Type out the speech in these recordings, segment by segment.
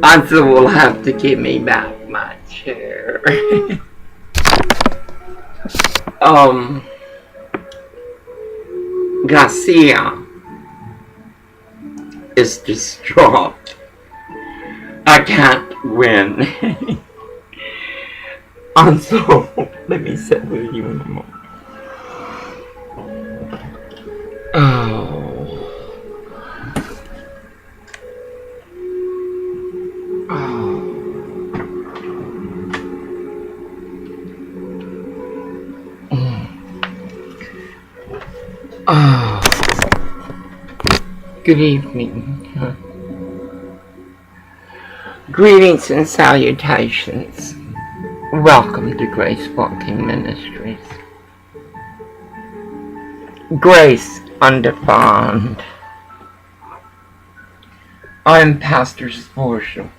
Ansel will have to give me back my chair. Garcia is distraught. I can't win. Ansel, let me sit with you in a moment. Good evening. Greetings and salutations. Welcome to Grace Walking Ministries. Grace Undefined. I'm Pastor Sportial.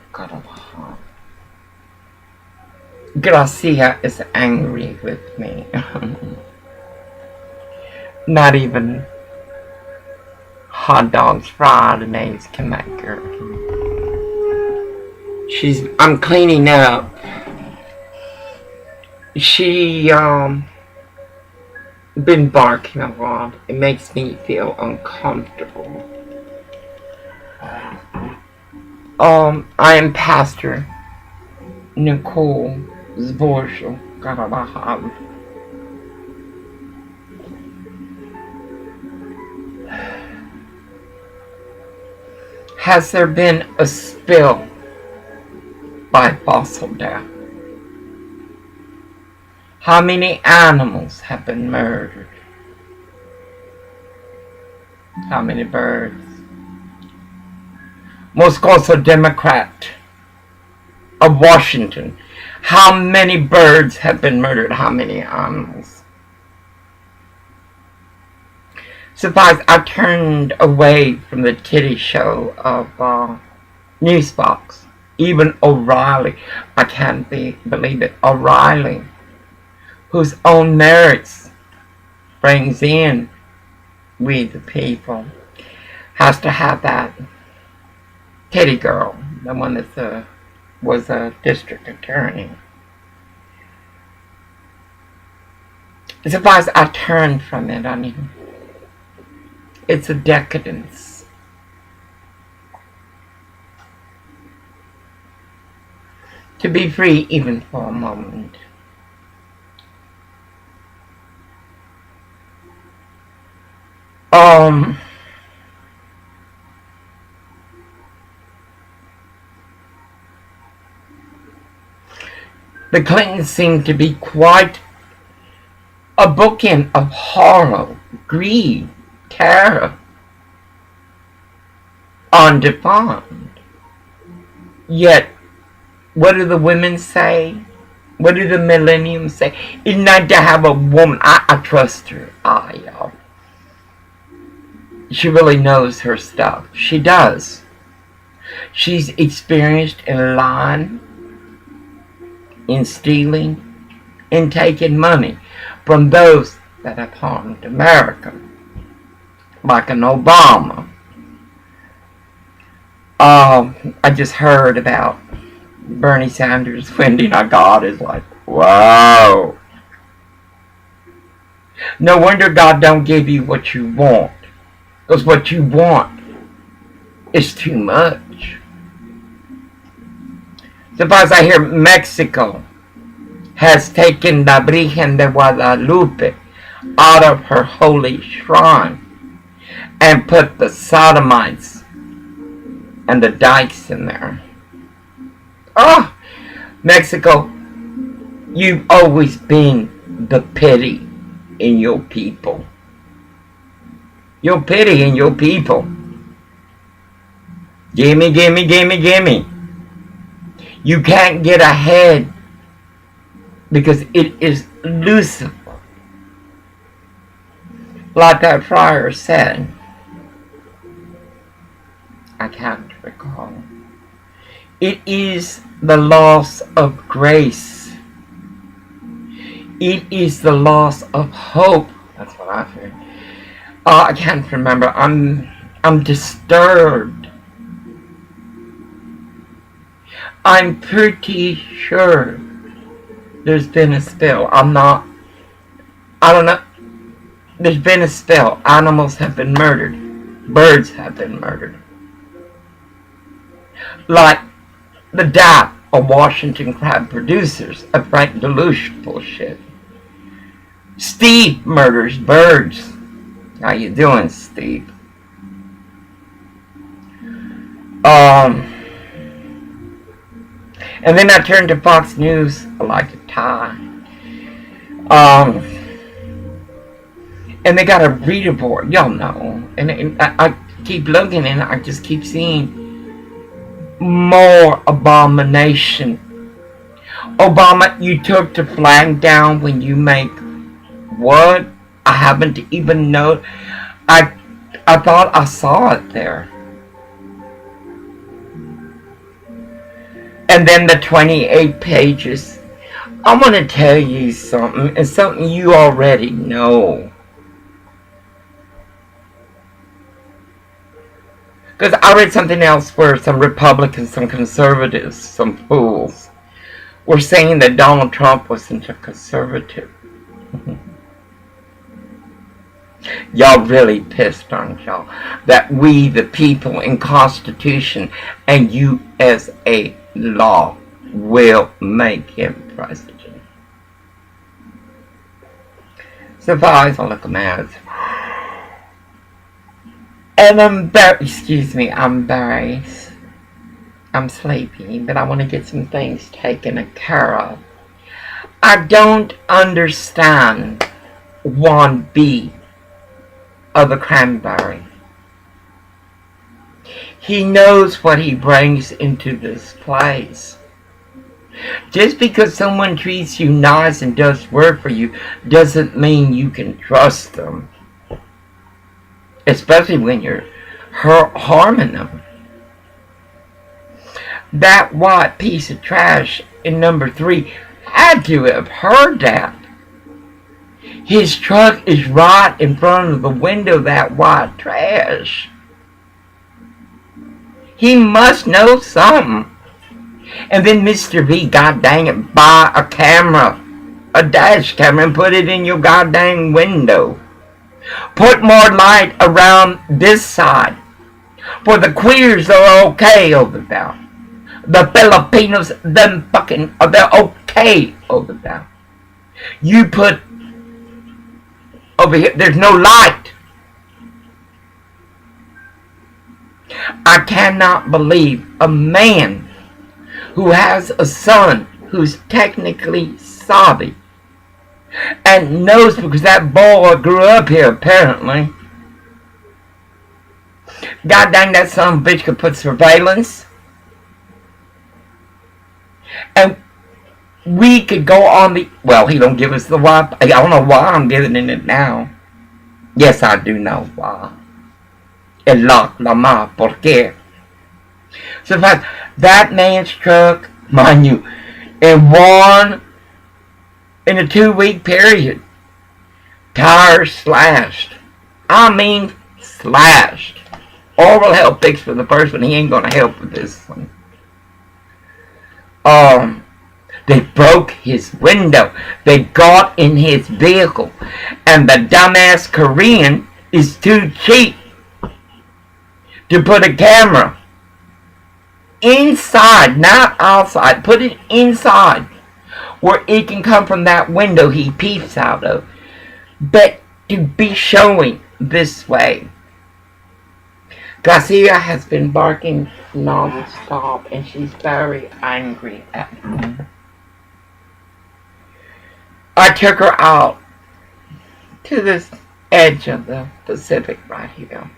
Gracia is angry with me. Not even hot dogs, fried eggs can make her. I'm cleaning up. She been barking a lot. It makes me feel uncomfortable. I am Pastor Nicole Zborshel. Has there been a spill by fossil death? How many animals have been murdered? How many birds? Moscoso Democrat of Washington. How many birds have been murdered? How many animals? Suffice, I turned away from the kitty show of Newsbox. Even O'Reilly, I can't believe it, O'Reilly, whose own merits brings in we the people, has to have that kitty girl, the one that was a district attorney. Suffice, I turned from it. I mean, it's a decadence. To be free even for a moment. The Clintons seem to be quite a bookend of horror, greed, terror, undefined. Yet, what do the women say? What do the millenniums say? It's not to have a woman. I trust her. She really knows her stuff. She does. She's experienced in lying, in stealing, in taking money from those that have harmed America, like an Obama. I just heard about Bernie Sanders winning. God is like, whoa. No wonder God don't give you what you want, because what you want is too much. Suppose I hear Mexico has taken the Virgen de Guadalupe out of her holy shrine and put the sodomites and the dykes in there. Oh, Mexico, you've always been the pity in your people. Your pity in your people. Gimme, gimme, gimme, gimme. You can't get ahead because it is Lucifer. Like that friar said, I can't recall. It is the loss of grace. It is the loss of hope. That's what I've heard. I can't remember. I'm disturbed. I'm pretty sure there's been a spill. I don't know. There's been a spill. Animals have been murdered. Birds have been murdered. Like the death of Washington crab producers of Frank Deluche bullshit. Steve murders birds. How you doing, Steve? And then I turned to Fox News like a tie. And they got a reader board, y'all know. And I keep looking and I just keep seeing more abomination. Obama, you took the flag down when you make what? I haven't even known. I thought I saw it there. And then the 28 pages. I want to tell you something. It's something you already know. Because I read something else where some Republicans, some conservatives, some fools were saying that Donald Trump wasn't a conservative. Y'all really pissed, aren't y'all? That we, the people in Constitution and USA law, will make him president. So far, I look mad. And I'm sleepy, but I want to get some things taken care of. I don't understand 1B of the cranberry. He knows what he brings into this place. Just because someone treats you nice and does work for you doesn't mean you can trust them. Especially when you're harming them. That white piece of trash in number 3 had to have heard that. His truck is right in front of the window, that white trash. He must know something. And then Mr. V, god dang it, buy a camera, a dash camera, and put it in your goddamn window. Put more light around this side. For the queers are okay over there. The Filipinos, they're okay over there. You put over here, there's no light. I cannot believe a man who has a son who's technically savvy and knows, because that boy grew up here apparently. God dang, that son of a bitch could put surveillance. And we could go on the... Well, he don't give us the Wi-Fi. I don't know why I'm giving it now. Yes, I do know why. El la ma, por qué? So that man's truck, mind you, in a 2-week period, tires slashed. I mean slashed. Oral help fix for the first one. He ain't gonna help with this one. They broke his window. They got in his vehicle. And the dumbass Korean is too cheap to put a camera inside, not outside. Put it inside where it can come from that window he peeps out of. But to be showing this way. Garcia has been barking non-stop and she's very angry at me. I took her out to this edge of the Pacific right here.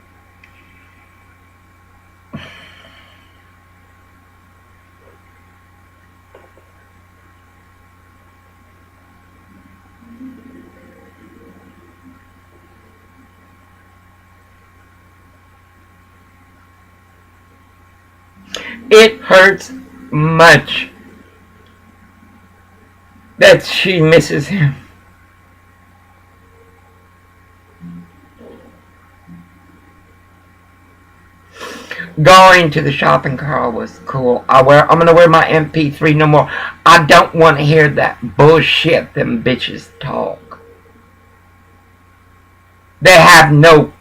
It hurts much that she misses him. Going to the shopping cart was cool. I'm gonna wear my MP3 no more. I don't want to hear that bullshit them bitches talk. They have no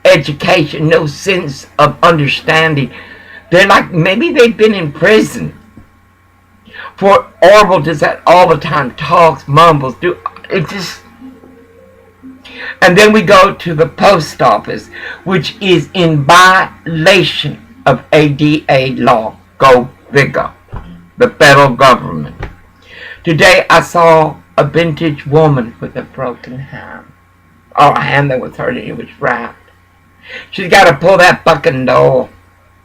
education, no sense of understanding. They're like, maybe they've been in prison. For Orville does that all the time, talks, mumbles, it just. And then we go to the post office, which is in violation of ADA law. Go figure. The federal government. Today I saw a vintage woman with a broken hand. Or a hand that was hurt and it was wrapped. She's got to pull that fucking door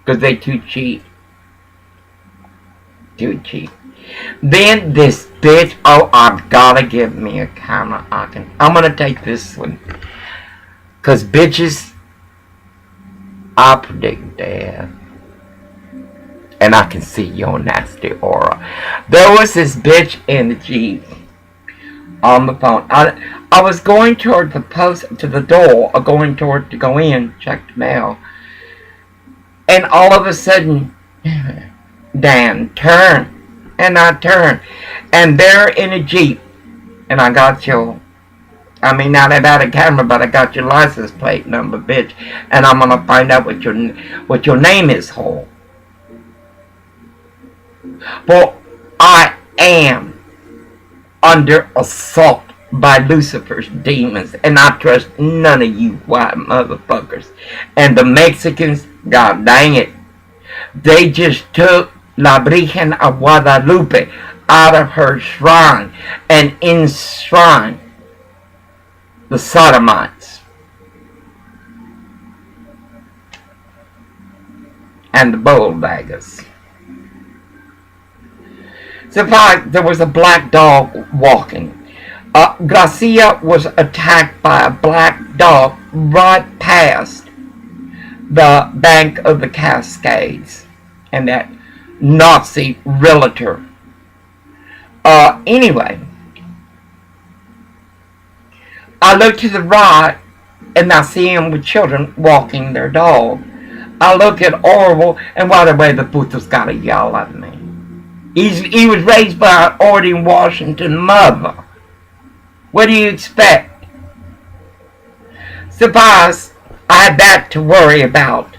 because they too cheap. Too cheap. Then this bitch, oh, I've gotta give me a camera. I'm gonna take this one. Cause bitches, I predict death. And I can see your nasty aura. There was this bitch in the Jeep on the phone. I was going toward to the door, or going toward to go in, check the mail. And all of a sudden, Dan, turn. And I turned, and they're in a Jeep, and I got your, not about a camera, but I got your license plate number, bitch, and I'm gonna find out what your name is, whore. For I am under assault by Lucifer's demons, and I trust none of you white motherfuckers. And the Mexicans, god dang it, they just took La Virgen of Guadalupe out of her shrine and enshrined the sodomites and the bulldaggers. So there was a black dog walking. Gracia was attacked by a black dog right past the bank of the Cascades, and that Nazi realtor. Anyway, I look to the right and I see him with children walking their dog. I look at Orville, and right away the puto's gotta yell at me. He was raised by an Oregon, Washington mother. What do you expect? Suppose I had that to worry about.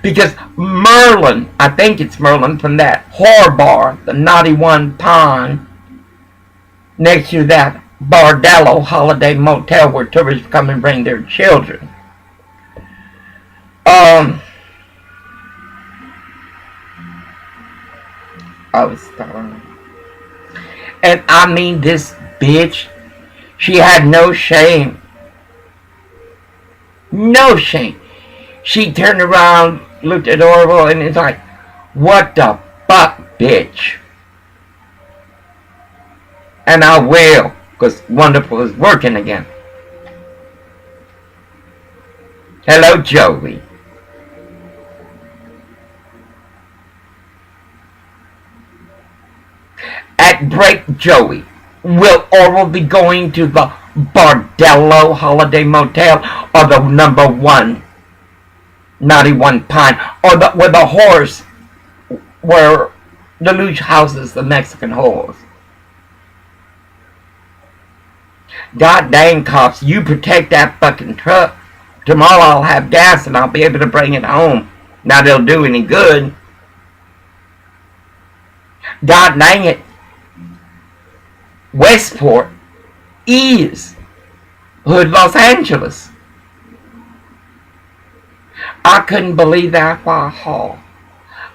Because Merlin, I think it's Merlin, from that whore bar, the Naughty One Pond, next to that Bordello Holiday Motel where tourists come and bring their children. I was starving. And this bitch, she had no shame. No shame. She turned around, looked at Orville, and it's like, what the fuck, bitch? And I will, because Wonderful is working again. Hello, Joey. At break, Joey, will Orville be going to the Bordello Holiday Motel or the number 1 Naughty One Pine, or where the whores, where the luge houses the Mexican whores? God dang, cops, you protect that fucking truck. Tomorrow I'll have gas and I'll be able to bring it home. Now they'll do any good. God dang it. Westport is Hood, Los Angeles. I couldn't believe that Hall.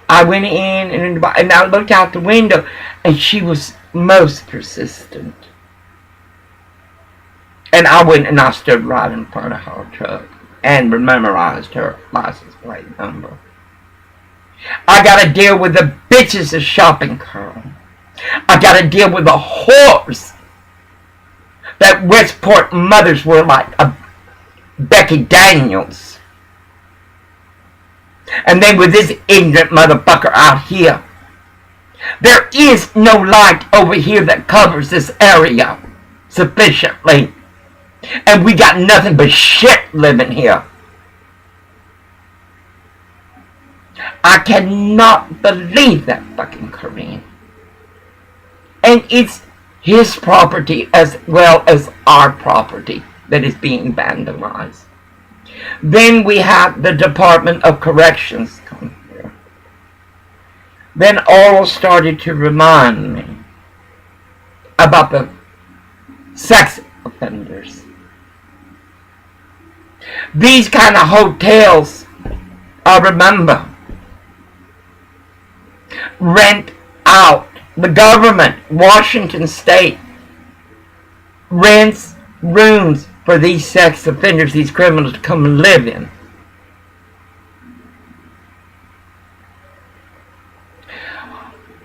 I went in and I looked out the window, and she was most persistent. And I went and I stood right in front of her truck and memorized her license plate number. I got to deal with the bitches of shopping cart. I got to deal with the whores that Westport mothers were like Becky Daniels. And then with this ignorant motherfucker out here, there is no light over here that covers this area sufficiently. And we got nothing but shit living here. I cannot believe that fucking Korean. And it's his property as well as our property that is being vandalized. Then we have the Department of Corrections come here. Then all started to remind me about the sex offenders. These kind of hotels, I remember, rent out. The government, Washington State, rents rooms for these sex offenders, these criminals to come and live in.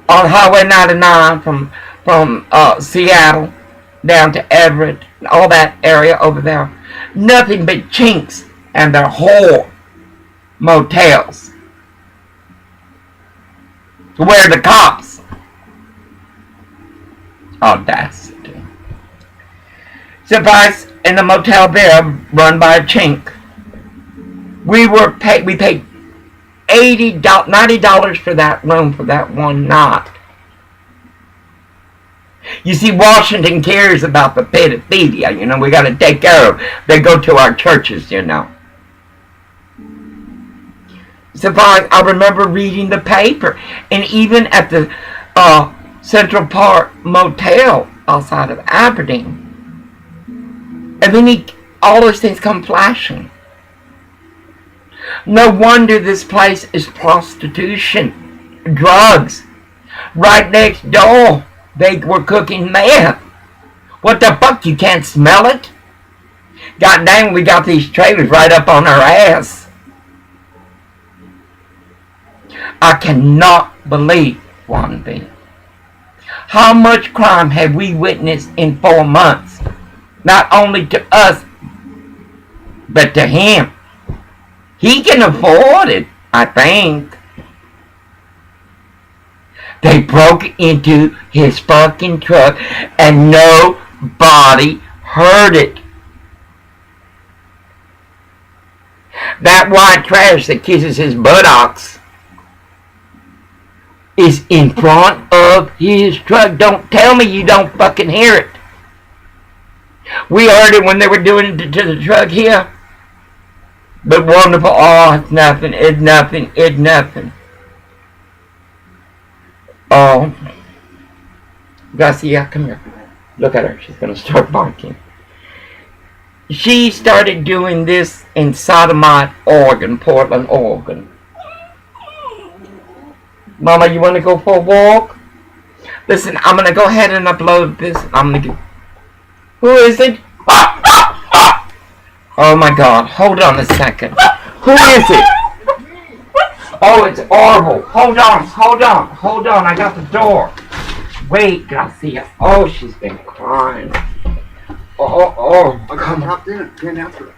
On Highway 99 from Seattle down to Everett, all that area over there, nothing but chinks and their whole motels. Where the cops? Audacity. Suffice in the motel there, run by a chink. We paid $90 for that room for that one night. You see, Washington cares about the pedophilia, you know, we gotta take care of. They go to our churches, you know. Suffice, I remember reading the paper, and even at the Central Park Motel outside of Aberdeen. And then all those things come flashing. No wonder this place is prostitution, drugs. Right next door, they were cooking meth. What the fuck, you can't smell it? God dang, we got these trailers right up on our ass. I cannot believe one thing. How much crime have we witnessed in 4 months? Not only to us, but to him. He can afford it, I think. They broke into his fucking truck and nobody heard it. That white trash that kisses his buttocks is in front of his truck. Don't tell me you don't fucking hear it. We heard it when they were doing it to the truck here. But wonderful. Oh, it's nothing. It's nothing. It's nothing. Oh. Garcia, come here. Look at her. She's going to start barking. She started doing this in Sodomite, Oregon, Portland, Oregon. Mama, you want to go for a walk? Listen, I'm going to go ahead and upload this. I'm going to get... Who is it? Oh my God. Hold on a second. Who is it? Oh, it's Orville. Hold on. I got the door. Wait, Garcia. Oh, she's been crying. Oh. I got clocked in at 10 after.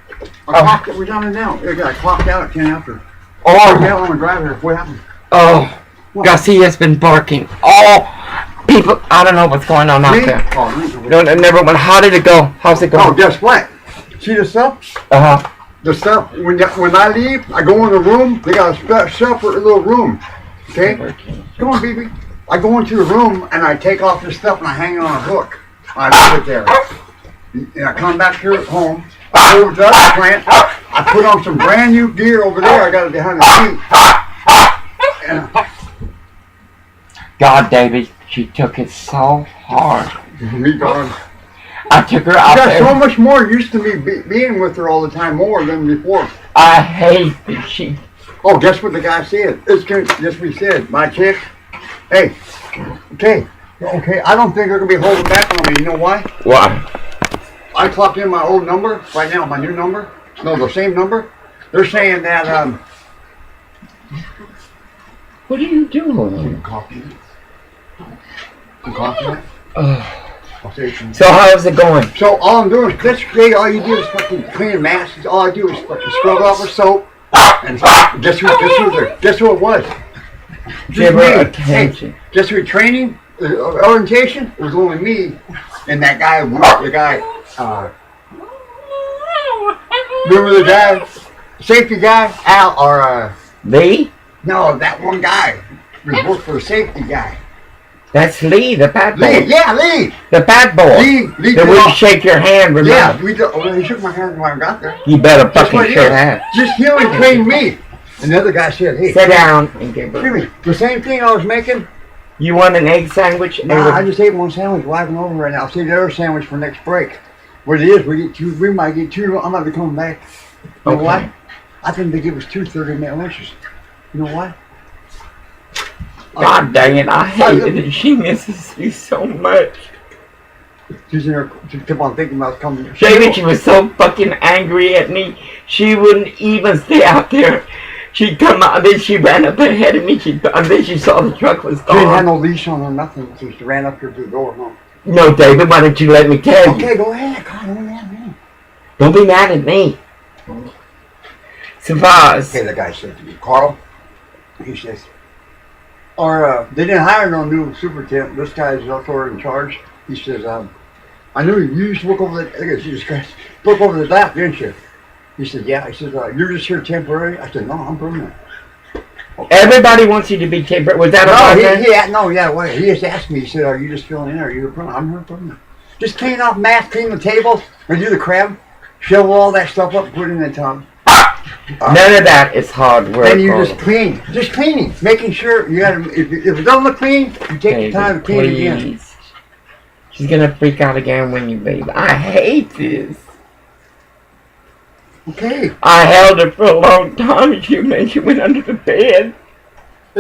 We're down and down. I got clocked out at 10 after. Oh. Get on the driver. What happened? Oh. Garcia's been barking. Oh. People, I don't know what's going on out there. No, never mind. How did it go? How's it going? Oh, guess what? See the stuff? Uh-huh. The stuff, when I leave, I go in the room, they got a separate little room. Okay? Come on, baby. I go into the room and I take off the stuff and I hang it on a hook. I leave it there. And I come back here at home. I go over to the other plant. I put on some brand new gear over there. I got it behind the seat. And God, David, she took it so hard. me gone. I took her out there. So much more used to me being with her all the time, more than before. I hate that she... Oh, guess what the guy said? Guess what he said? My chick. Hey, okay, I don't think they're going to be holding back on me. You know why? Why? I clocked in my old number, right now, my new number. No, the same number. They're saying that, What are you doing? Coffee. So how's it going? So all I'm doing is, all you do is fucking clean masks. All I do is fucking scrub off with soap. And guess who it was? Give Just her me. attention. Hey, just for training, orientation, it was only me and that guy, remember the guy, safety guy, Al, or, Lee? no, that one guy, was worked for the safety guy. That's Lee, the bad boy. Lee, yeah, Lee. The bad boy. Lee That we shake your hand, remember? Yeah, we did. Well, he shook my hand when I got there. You better That's fucking what it shake is. hand. Just he only trained me. And the other guy said, hey, Sit down and give her. Jimmy, the same thing I was making. You want an egg sandwich? Nah, I just ate one sandwich. Wagging over right now. I'll save the other sandwich for next break. What it is, we might get two. I'm not be coming back. You know why? I think they give us 2 30-minute lunches. You know why? God dang it, I hate it that she misses you so much. She's in her, she kept on thinking about coming. David, she was so fucking angry at me, she wouldn't even stay out there. She'd come out, then she ran up ahead of me, and then she saw the truck was She didn't have gone. no leash on or nothing, so she ran up here to the door. Huh? No, David, why don't you let me tell you? Okay, go ahead. Come on, Don't be mad at me. Savaz. Okay, the guy said to me, Carl, he says, they didn't hire no new superintendent. This guy's up there in charge. He says, I knew you used to look over the, look at Jesus Christ, look over the lap, didn't you? He said, yeah. He said, you're just here temporary? I said, no, I'm permanent. Everybody wants you to be temperate. Was that Wait. He just asked me, he said, are you just filling in or are you permanent? I'm here permanent. Just clean off mats, clean the tables, and do the crab, shovel all that stuff up and put it in the tub. None of that is hard work. And you just clean. Just cleaning. Making sure you gotta, if it doesn't look clean, you take the time to clean it again. She's gonna freak out again when you leave. I hate this. Okay. I held her for a long time and she went under the bed.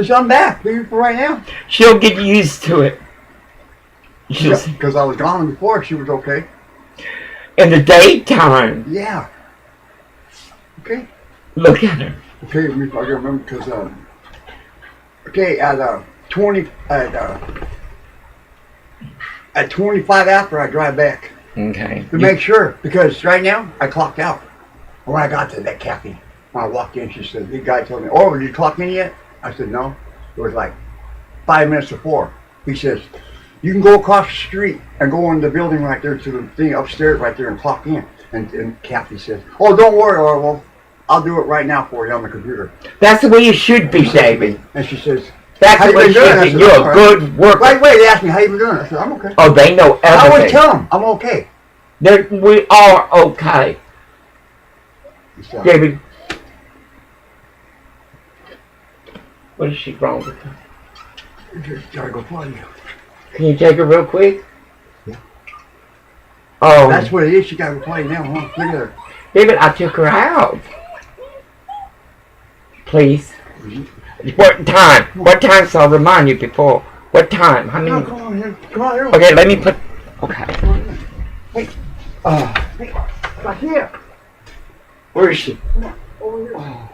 So I'm back. Leave for right now. She'll get used to it. Because I was gone before, she was okay. In the daytime. Yeah. Okay. Look at her. Okay, I gotta remember because at 25 after I drive back. Okay. To make sure, because right now I clocked out. When I got to that cafe, when I walked in, she said, the guy told me, oh, did you clock in yet? I said, no. It was like 5 minutes before. He says, you can go across the street and go in the building right there to the thing upstairs right there and clock in. And Kathy says, oh, don't worry, Orwell. I'll do it right now for you on the computer. That's the way you should be, David. And she says, that's the way you should be. You're a good worker. Wait, they asked me, how you been doing? I said, I'm okay. Oh, they know everything. I always tell them, I'm okay. We are okay. David, what is she wrong with her? Just gotta go play you. Can you take her real quick? Yeah. Oh. That's what it is. She gotta go play now, huh? Look at her. David, I took her out. Please. What time? What time? So I'll remind you before. What time? How many? No, come on here. Come on here. Okay, let me put. Okay. Hey. Hey. Right here. Where is she? Come on. Over here. Oh.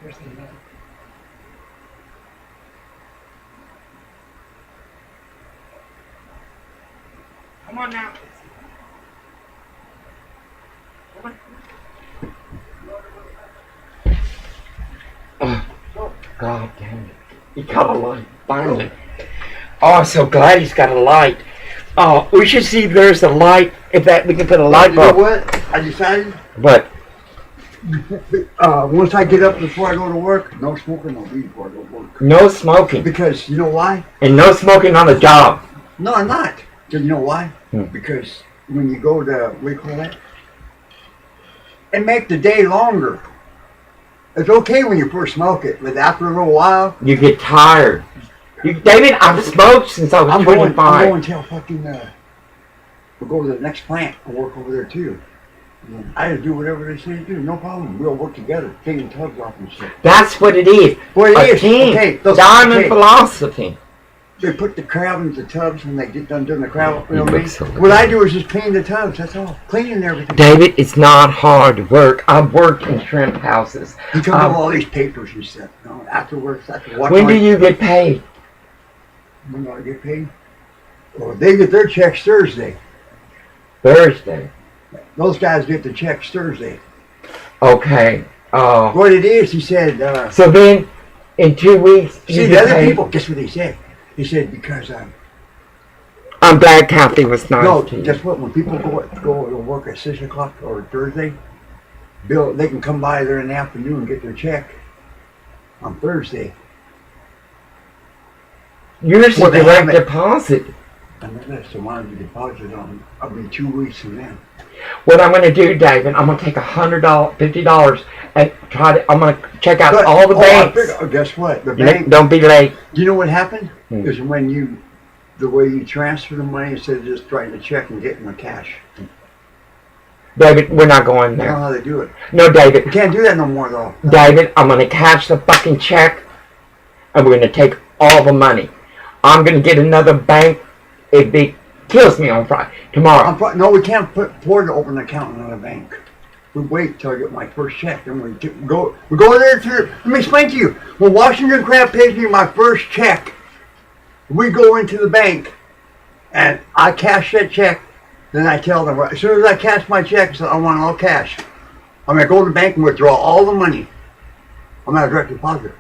Where's the light? Come on now. Come on. Oh, God damn it. He got a light, finally. Oh, I'm so glad he's got a light. Oh, we should see if there's a light, if that we can put a light bulb. You know what? I decided. What? Once I get up before I go to work, no smoking, no weed before I go to work. No smoking. Because, you know why? And no smoking on the job. No, I'm not. You know why? Hmm. Because when you go to, what do you call that? It make the day longer. It's okay when you first smoke it, but after a little while... You get tired. David, I've smoked since I was 25. I'm going till fucking, we'll go to the next plant and work over there too. And I just do whatever they say to do, no problem. We'll work together, taking tubs off and shit. That's what it is. What it a is. team. Okay, Diamond philosophy. They put the crab into the tubs when they get done doing the crab. You know what I mean? So what I do is just clean the tubs, that's all. Cleaning everything. David, it's not hard work. I've worked in shrimp houses. You come up with all these papers and stuff. You know, afterwards, when do you get paid? When do I get paid? Well, they get their checks Thursday. Thursday. Those guys get the checks Thursday. Okay. What it is, he said... so then, in 2 weeks, see, the other people, guess what they said? He said, because... I'm glad Kathy was nice no, to you. guess what? When people go to work at 6 o'clock or Thursday, they can come by there in the afternoon and get their check on Thursday. Yours is direct deposit. And that's the one to deposit on. I'll be 2 weeks from then. What I'm going to do, David, I'm going to take $100, $50, and I'm going to check out all the banks. Guess what? The bank. Don't be late. You know what happened? Is when the way you transfer the money instead of just writing a check and getting the cash. David, we're not going there. I don't know how they do it. No, David. You can't do that no more, though. David, I'm going to cash the fucking check, and we're going to take all the money. I'm going to get another bank if it kills me on Friday. Tomorrow. No, we can't afford to open an account in another bank. We wait till I get my first check, then we go there to... Let me explain to you. When Washington Crab pays me my first check, we go into the bank, and I cash that check, then I tell them, as soon as I cash my check, I say, I want all cash. I'm going to go to the bank and withdraw all the money. I'm not a direct deposit.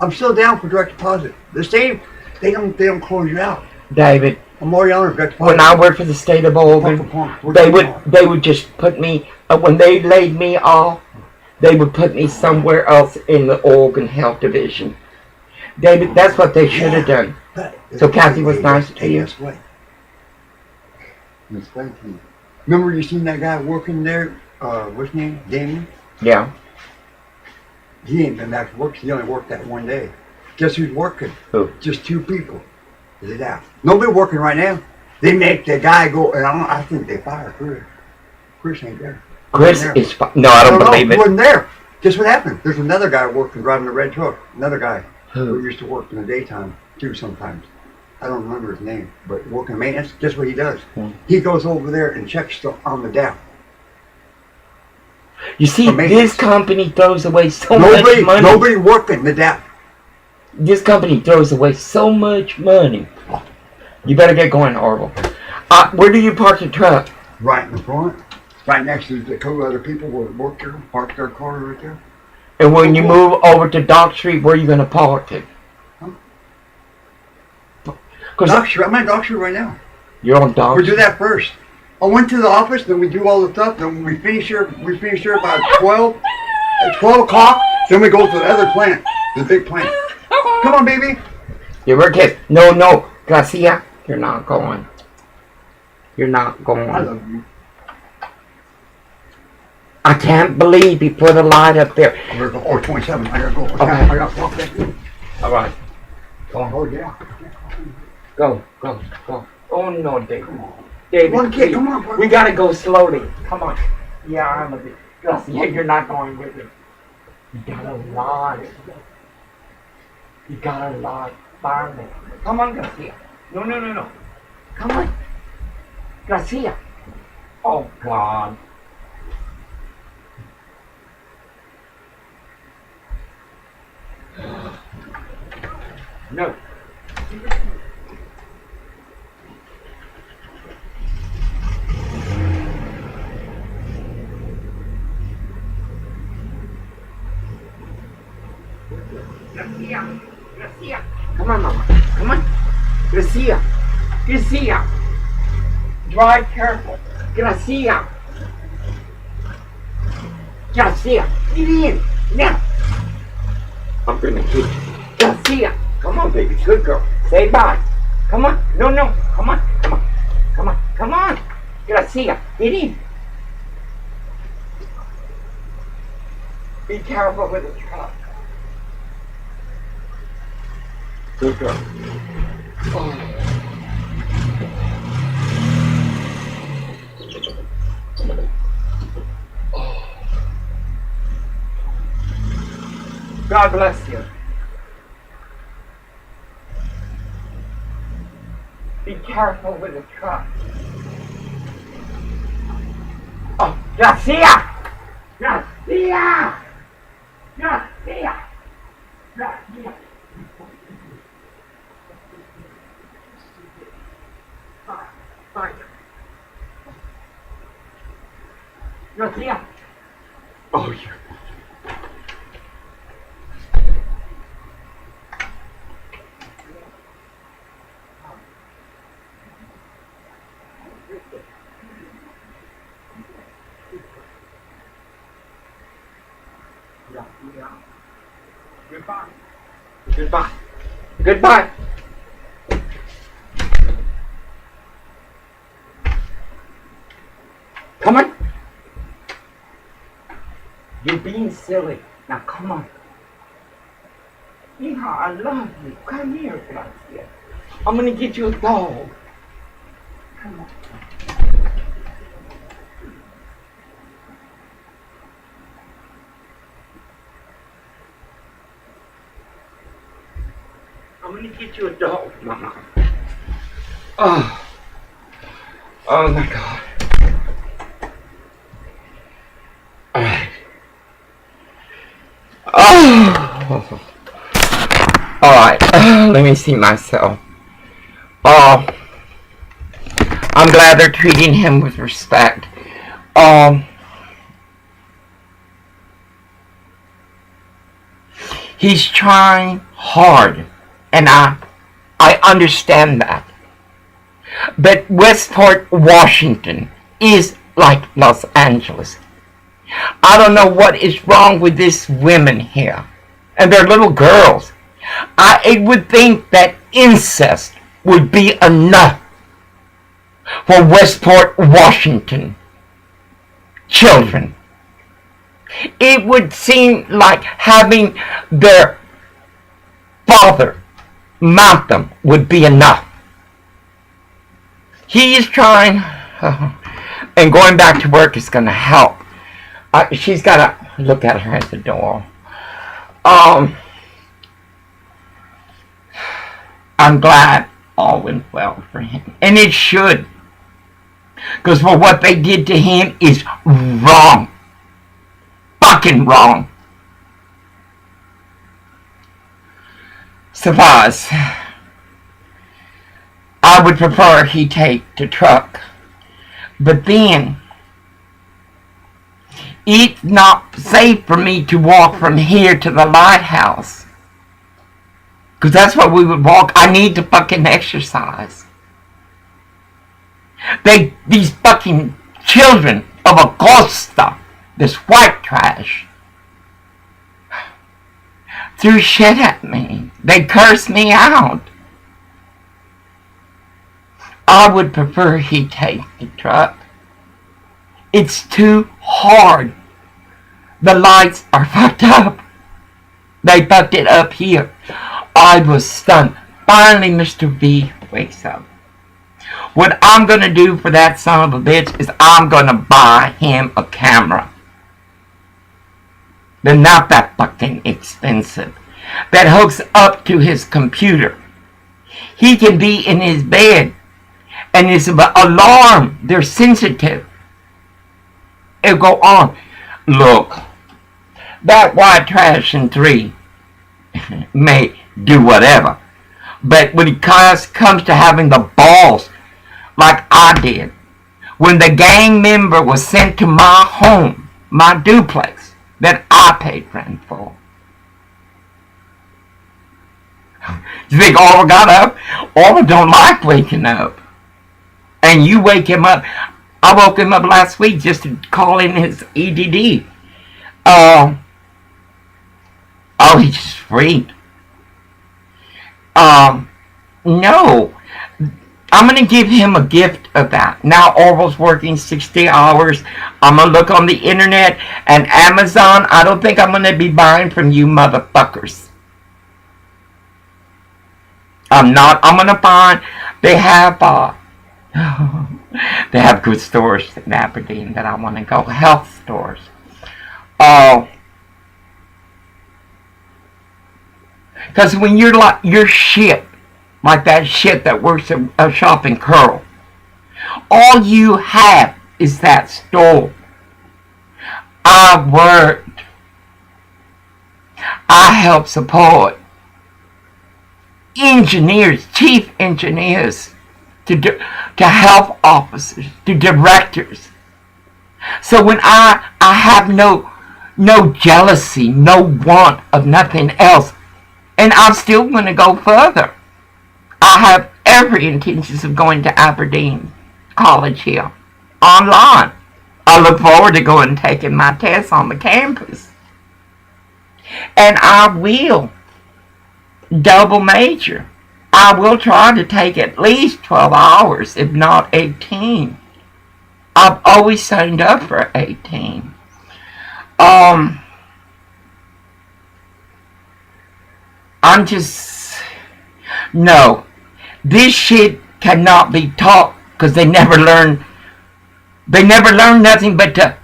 I'm still down for direct deposit. The state, they don't close you out. David, I'm already on a direct deposit. when I worked for the state of Oregon, they would just put me, when they laid me off, they would put me somewhere else in the Oregon Health Division. David, that's what they should have done. So Kathy was nice to you. Guess what? Explain to you. Remember you seen that guy working there? What's his name? Damien? Yeah. He ain't been back to work. He only worked that one day. Guess who's working? Who? Just 2 people. Is it out? Nobody working right now. They make the guy go, and I think they fired Chris. Chris ain't there. Chris is no, I don't believe it. He wasn't there. Guess what happened? There's another guy working, driving a red truck. Another guy who used to work in the daytime too sometimes. I don't remember his name, but working maintenance. Guess what he does? He goes over there and checks on the DAP. You see, this company throws away so much money. Nobody working the DAP. This company throws away so much money. You better get going, Orville. Where do you park your truck? Right in the front. Right next to the couple other people who work there. Park their car right there. And when you move over to Dock Street, where are you going to park it? Dock Street. I'm at Dock Street right now. You're on Dock Street? We'll do that first. I went to the office, then we do all the stuff, then we finish here about 12. At 12 o'clock, then we go to the other plant, the big plant. Come on, baby. You're working. No, Garcia, you're not going. You're not going. I love you. I can't believe you put a light up there. I'm gonna go. Oh, 27. I gotta go. Okay. I gotta walk that. All right. Go on. Oh, yeah. Go. Oh, no, David. David, One kid, come on, bro. We gotta go slowly. Come on. Yeah, I'm a bit. Garcia, you're not going with me. You gotta lie. You gotta lie. Fireman. Come on, Garcia. No. Come on. Garcia. Oh, God. No. Gracia. Gracia. Come on, Mama. Come on. Gracia. Gracia. Drive careful. Gracia. Gracia. Get in. Now. I'm gonna hit you. Gracia. Come on, baby. Good girl. Say bye. Come on. No, no. Come on. Come on. Come on. Come on. Gracia. Get in. Be careful with the truck. Good girl. Oh. Oh. God bless you. Be careful with the truck. Oh, Gracia! Gracia! Gracia! Gracia! Fine. Gracia! Oh, you. Goodbye. Goodbye. Goodbye. Come on. You're being silly. Now come on. Yeah, I love you. Come here, Gracia. I'm gonna get you a dog. Come on. I'm gonna get you a dog, Mama. Oh. Oh my God. Alright. Oh. Alright. Let me see myself. Oh. I'm glad they're treating him with respect. He's trying hard. And I understand that. But Westport, Washington is like Los Angeles. I don't know what is wrong with these women here. And they're little girls. I would think that incest would be enough for Westport, Washington children. It would seem like having their father mount them would be enough. He is trying, and going back to work is going to help. She's got to look at her at the door. I'm glad all went well for him. And it should. Because for what they did to him is wrong. Fucking wrong. Savaz, I would prefer he take the truck. But then, it's not safe for me to walk from here to the lighthouse. Because that's where we would walk. I need to fucking exercise. These fucking children of Augusta, this white trash, threw shit at me. They cursed me out. I would prefer he take the truck. It's too hard. The lights are fucked up. They fucked it up here. I was stunned. Finally, Mr. V wakes up. What I'm going to do for that son of a bitch is I'm going to buy him a camera. They're not that fucking expensive. That hooks up to his computer. He can be in his bed and his alarm, they're sensitive. It'll go on. Look, that white trash in 3 may do whatever. But when it comes to having the balls, like I did, when the gang member was sent to my home, my duplex, that I paid rent for. You think Orville got up? Orville don't like waking up. And you wake him up. I woke him up last week just to call in his EDD. Oh, he just freaked. No. I'm going to give him a gift of that. Now Orville's working 60 hours. I'm going to look on the internet and Amazon. I don't think I'm going to be buying from you motherfuckers. I'm not. I'm going to find, they have good stores in Aberdeen that I want to go. Health stores. Because when you're shit, like that shit that works at a shop in Curl, all you have is that store. I worked. I helped support engineers, chief engineers, to health officers, to directors. So when I have no jealousy, no want of nothing else, and I'm still going to go further. I have every intention of going to Aberdeen College here, online. I look forward to going and taking my tests on the campus. And I will double major. I will try to take at least 12 hours, if not 18. I've always signed up for 18. No. This shit cannot be taught because they never learn nothing but to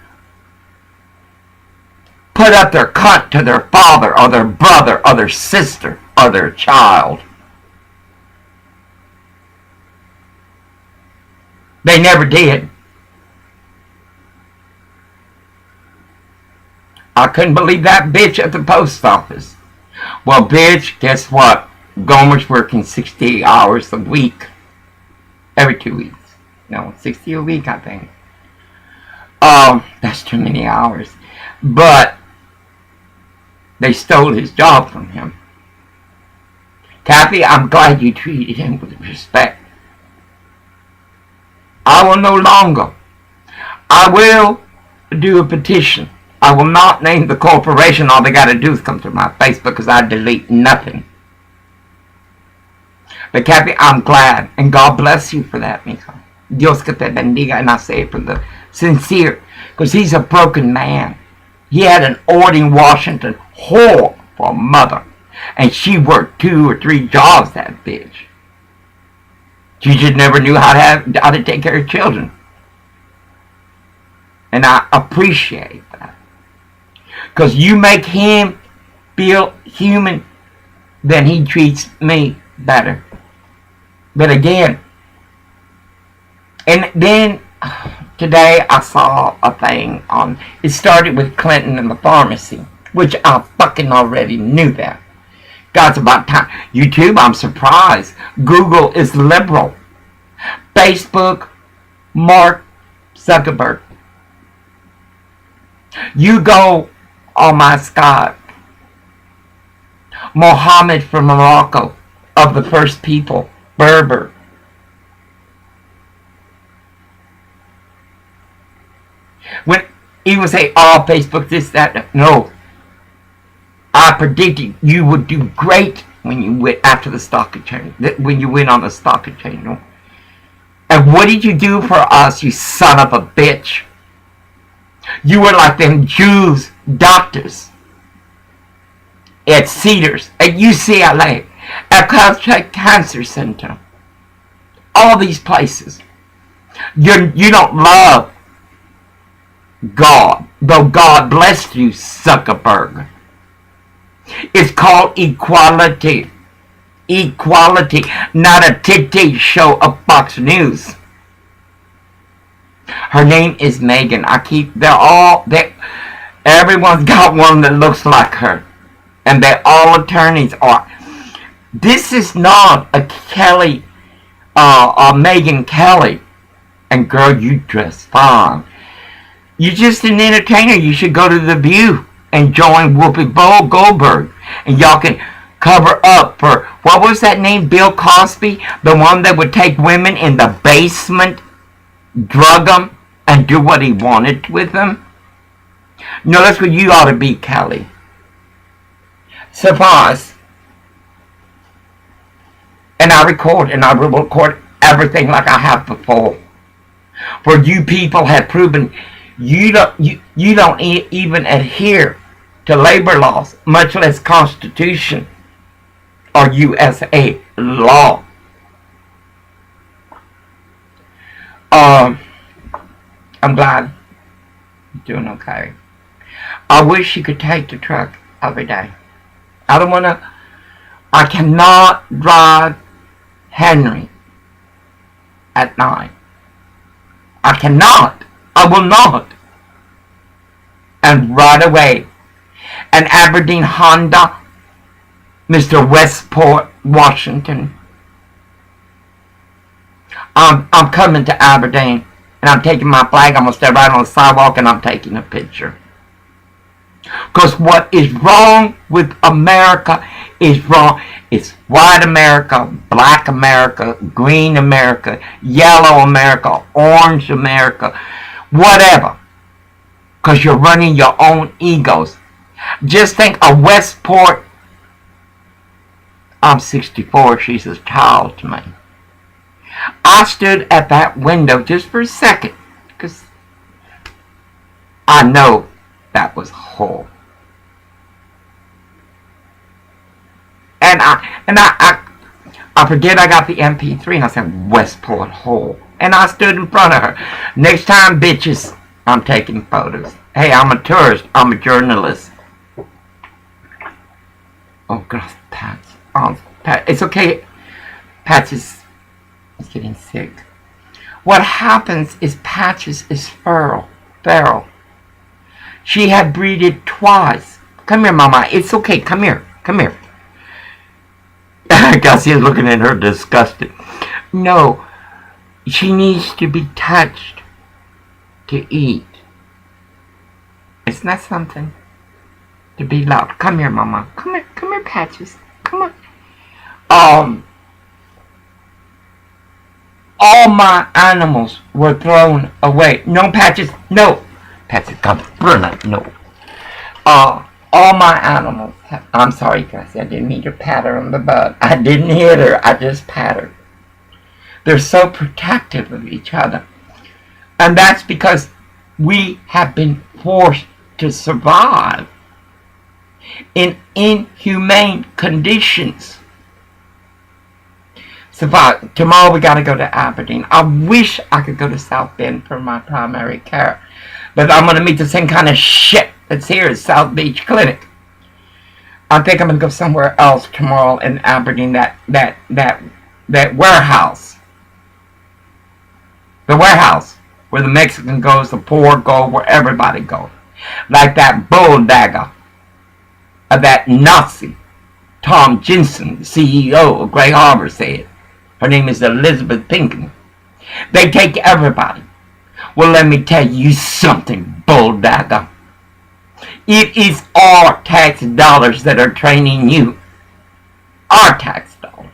put up their cunt to their father or their brother or their sister or their child. They never did. I couldn't believe that bitch at the post office. Well, bitch, guess what? Gomer's working 60 hours a week. Every 2 weeks. No, 60 a week, I think. That's too many hours. But they stole his job from him. Kathy, I'm glad you treated him with respect. I will no longer. I will do a petition. I will not name the corporation. All they got to do is come to my Facebook because I delete nothing. But Kathy, I'm glad. And God bless you for that, mija. Dios que te bendiga. And I say it from the sincere. Because he's a broken man. He had an Ording, Washington whore for a mother. And she worked 2 or 3 jobs, that bitch. She just never knew how to take care of children. And I appreciate that. Because you make him feel human, then he treats me better. But again, and then today I saw a thing on, it started with Clinton and the pharmacy, which I fucking already knew that. God's about time. YouTube, I'm surprised. Google is liberal. Facebook, Mark Zuckerberg. You go on my Skype. Mohammed from Morocco, of the first people, Berber. When he would say, oh, Facebook, this, that, no. I predicted you would do great when you went after the stock exchange, when you went on the stock exchange. No? And what did you do for us, you son of a bitch? You were like them Jews doctors at Cedars, at UCLA, at Caltech Cancer Center. All these places. You don't love God, though God blessed you, Zuckerberg. It's called equality. Equality, not a tit show of Fox News. Her name is Megan. Everyone's got one that looks like her. And they all attorneys are. This is not a Kelly, a Megan Kelly. And girl, you dress fine. You're just an entertainer. You should go to The View and join Whoopi Goldberg. And y'all can cover up for, what was that name, Bill Cosby? The one that would take women in the basement, drug them, and do what he wanted with them? No, that's what you ought to be, Kelly. Suppose, and I record, and I will record everything like I have before. For you people have proven you don't even adhere to labor laws, much less Constitution or USA law. I'm glad you're doing okay. I wish you could take the truck every day. I cannot drive Henry at night. I cannot. I will not. And right away, an Aberdeen Honda, Mr. Westport, Washington. I'm coming to Aberdeen, and I'm taking my flag. I'm going to stay right on the sidewalk, and I'm taking a picture. Because what is wrong with America is wrong. It's white America, black America, green America, yellow America, orange America, whatever. Because you're running your own egos. Just think of Westport. I'm 64. She's a child to me. I stood at that window just for a second. Because I know that was whole. And I forget I got the MP3 and I said Westport Hole. And I stood in front of her. Next time, bitches, I'm taking photos. Hey, I'm a tourist. I'm a journalist. Oh, God, Pat. It's okay. Patches is getting sick. What happens is Patches is feral. She had breeded twice. Come here, Mama. It's okay. Come here. Gussie is looking at her disgusted. No. She needs to be touched to eat. It's not something to be loved. Come here, Mama. Come here, Patches. Come on. All my animals were thrown away. No, Patches. No. Patches, come. No. All my animals I'm sorry, Gussie. I didn't mean to pat her on the butt. I didn't hit her. I just pat her. They're so protective of each other. And that's because we have been forced to survive in inhumane conditions. Survive. Tomorrow we got to go to Aberdeen. I wish I could go to South Bend for my primary care. But I'm going to meet the same kind of shit that's here at South Beach Clinic. I think I'm going to go somewhere else tomorrow in Aberdeen. That warehouse. The warehouse. Where the Mexican goes, the poor go, where everybody goes. Like that bulldagger of that Nazi, Tom Jensen, the CEO of Gray Harbor, said. Her name is Elizabeth Pinkham. They take everybody. Well, let me tell you something, bulldagger. It is our tax dollars that are training you. Our tax dollars.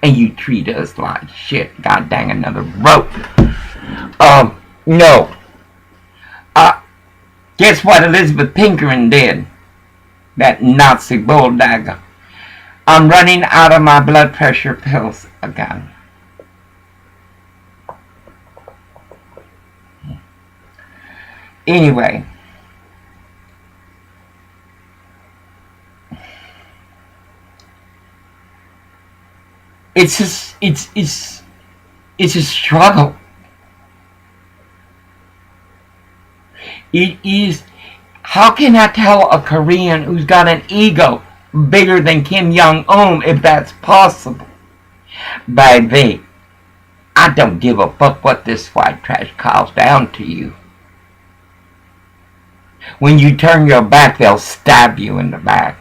And you treat us like shit. God dang, another rope. No. Guess what Elizabeth Pinkerton did? That Nazi bulldagger. I'm running out of my blood pressure pills again. Anyway. It's a struggle. It is. How can I tell a Korean who's got an ego bigger than Kim Jong-un if that's possible? Baby, I don't give a fuck what this white trash calls down to you. When you turn your back, they'll stab you in the back.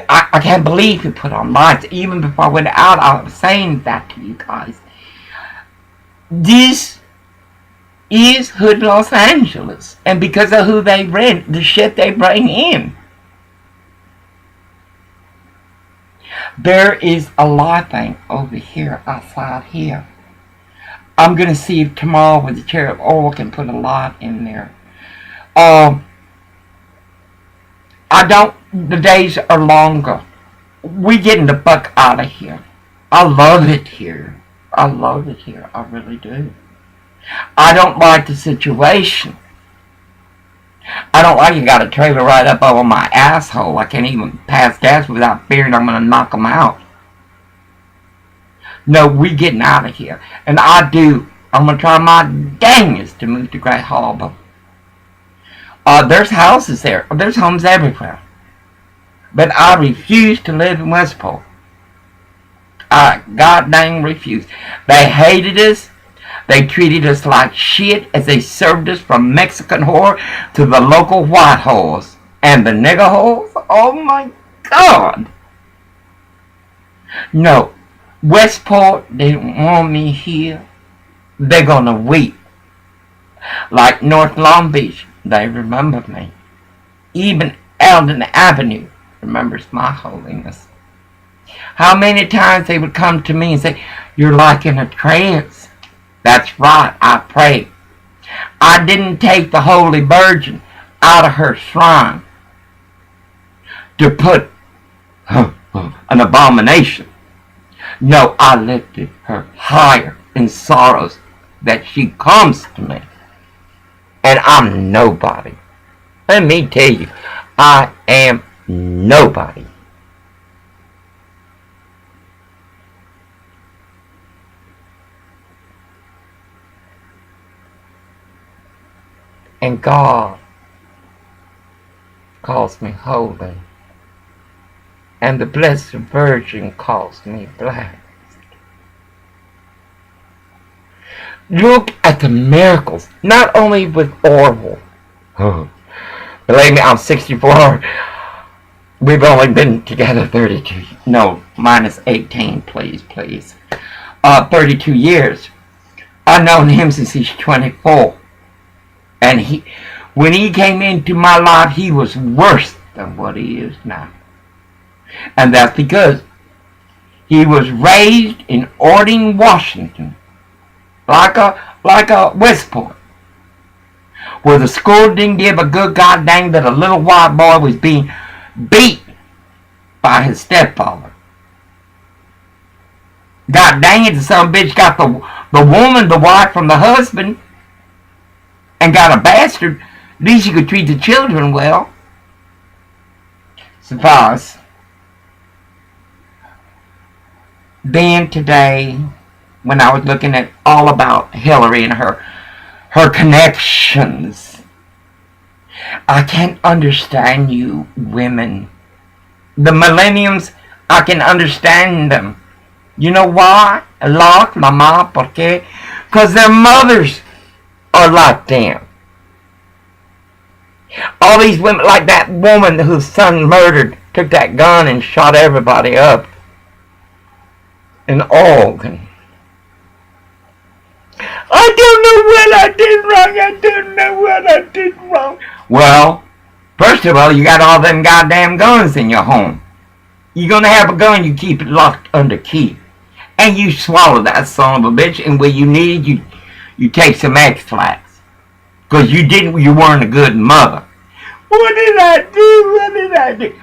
I can't believe you put on lights. Even before I went out, I was saying that to you guys. This is Hood Los Angeles. And because of who they rent, the shit they bring in. There is a light thing over here, outside here. I'm going to see if tomorrow with the Cherub Oil can put a light in there. The days are longer. We getting the fuck out of here. I love it here. I love it here. I really do. I don't like the situation. I don't like you got a trailer right up over my asshole. I can't even pass gas without fearing I'm going to knock them out. No, we getting out of here. And I'm going to try my dangest to move to Great Harbor. There's houses there. There's homes everywhere. But I refuse to live in Westport. I god dang refuse. They hated us. They treated us like shit as they served us from Mexican whore to the local white whores. And the nigger whores? Oh my God. No. Westport didn't want me here. They're gonna weep. Like North Long Beach, they remember me. Even Eldon Avenue remembers my holiness. How many times they would come to me and say, "You're like in a trance." That's right, I prayed. I didn't take the Holy Virgin out of her shrine to put an abomination. No, I lifted her higher in sorrows that she comes to me. And I'm nobody. Let me tell you, I am nobody. And God calls me holy. And the Blessed Virgin calls me blessed. Look at the miracles, not only with Orville. Believe me, I'm 64. We've only been together 32, no, minus 18, please. 32 years. I've known him since he's 24. And when he came into my life, he was worse than what he is now. And that's because he was raised in Ording, Washington, like a Westport, where the school didn't give a good goddamn that a little white boy was being beat by his stepfather. God dang it, the son of a bitch got the woman, the wife from the husband, and got a bastard. At least you could treat the children well. Suffice. Then today, when I was looking at all about Hillary and her connections, I can't understand you women. The millenniums, I can understand them. You know why? Like mama, porque? Because their mothers are like them. All these women, like that woman whose son murdered, took that gun and shot everybody up in Oregon. I don't know what I did wrong. I don't know what I did wrong. Well, first of all, you got all them goddamn guns in your home. You're going to have a gun, you keep it locked under key. And you swallow that son of a bitch, and when you need it, you take some X-Flax. Because you weren't a good mother. What did I do?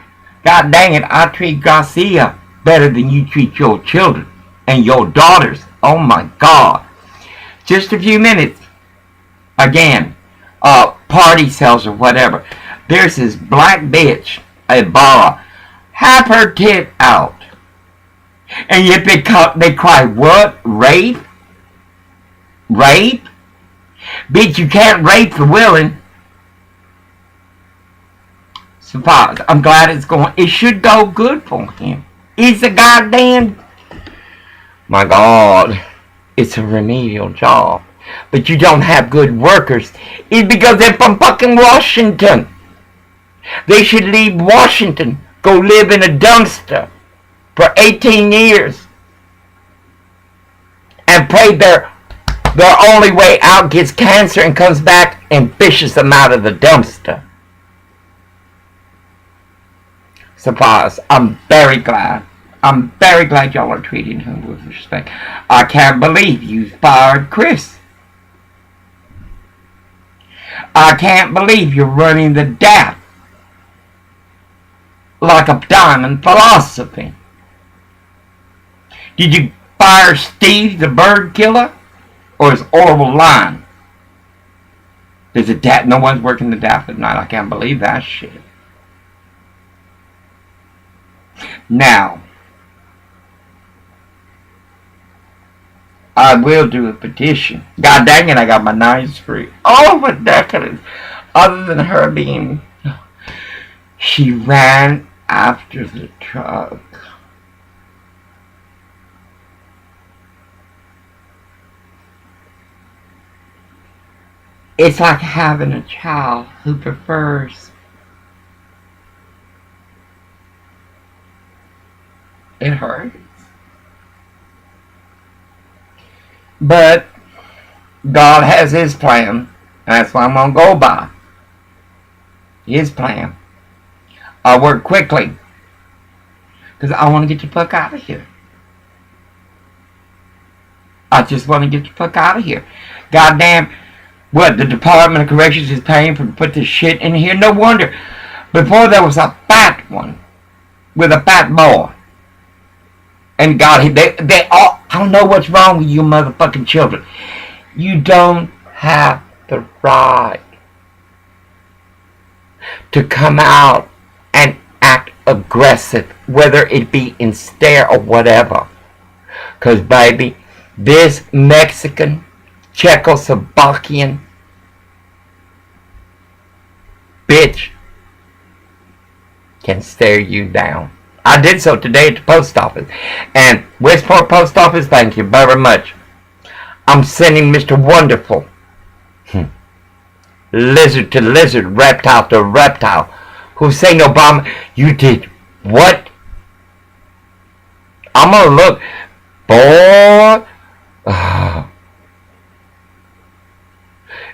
God dang it, I treat Garcia better than you treat your children and your daughters. Oh my God. Just a few minutes. Again, party cells or whatever. There's this black bitch, a bar, have her tit out. And yet they cry, what? Rape? Rape? Bitch, you can't rape the willing. Surprise. I'm glad it should go good for him. He's a goddamn My God, it's a remedial job. But you don't have good workers. It's because they're from fucking Washington. They should leave Washington, go live in a dumpster for 18 years, and pray their only way out gets cancer and comes back and fishes them out of the dumpster. Surprise. I'm very glad y'all are treating him with respect. I can't believe you fired Chris. I can't believe you're running the DAP like a diamond philosophy. Did you fire Steve the bird killer? Or is Orville lying? There's a DAP. No one's working the DAP at night. I can't believe that shit. Now, I will do a petition. God dang it, I got my knives free. Oh, what decadence. Other than her being... She ran after the truck. It's like having a child who prefers... It hurts. But God has His plan. That's what I'm going to go by. His plan. I'll work quickly. Because I want to get the fuck out of here. I just want to get the fuck out of here. Goddamn. What, the Department of Corrections is paying for to put this shit in here? No wonder. Before there was a fat one. With a fat boy. And God, they all, I don't know what's wrong with you motherfucking children. You don't have the right to come out and act aggressive, whether it be in stare or whatever. Because, baby, this Mexican, Czechoslovakian bitch can stare you down. I did so today at the post office. And Westport Post Office, thank you very much. I'm sending Mr. Wonderful. Lizard to lizard, reptile to reptile. Hussein Obama, you did what? I'm gonna look. Boy.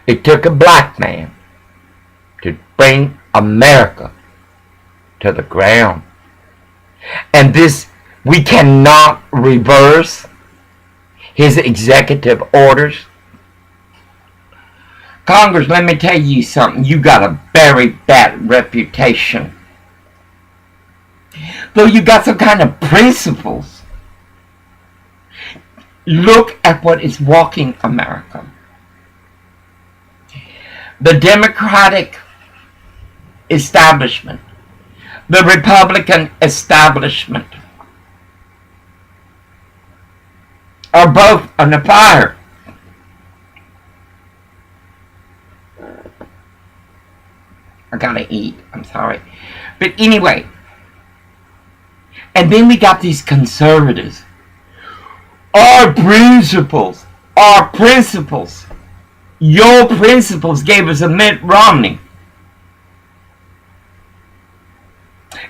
It took a black man to bring America to the ground. And this, we cannot reverse his executive orders. Congress, let me tell you something. You got a very bad reputation. Though you got some kind of principles. Look at what is walking America. The Democratic establishment. The Republican establishment are both on the fire. I gotta eat, I'm sorry. But anyway, and then we got these conservatives. Our principles, your principles gave us a Mitt Romney.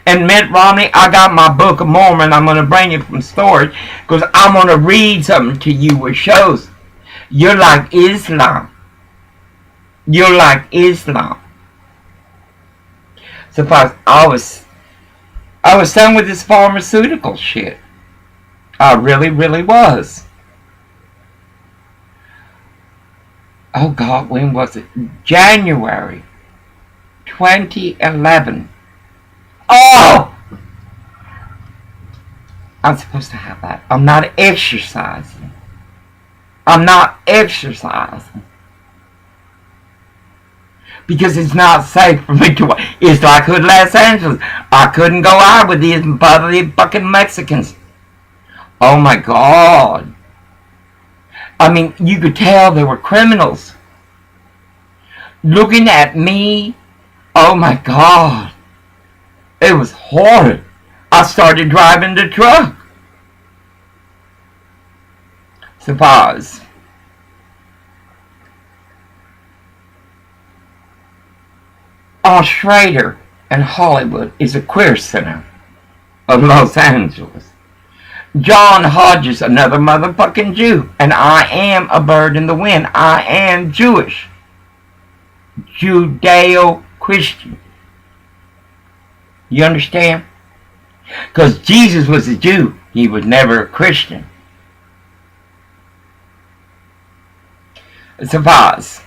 And Mitt Romney, I got my Book of Mormon. I'm going to bring it from storage because I'm going to read something to you which shows you're like Islam. You're like Islam. Suppose I was done with this pharmaceutical shit. I really, really was. Oh God, when was it? January 2011. Oh! I'm supposed to have that. I'm not exercising. Because it's not safe for me to... It's like Hood Los Angeles. I couldn't go out with these fucking Mexicans. Oh my God. I mean, you could tell they were criminals. Looking at me. Oh my God. It was horrid. I started driving the truck. Suppose on Schrader in Hollywood is a queer center of Los Angeles. John Hodges, another motherfucking Jew, and I am a bird in the wind. I am Jewish, Judeo-Christian. You understand? Because Jesus was a Jew. He was never a Christian. Suppose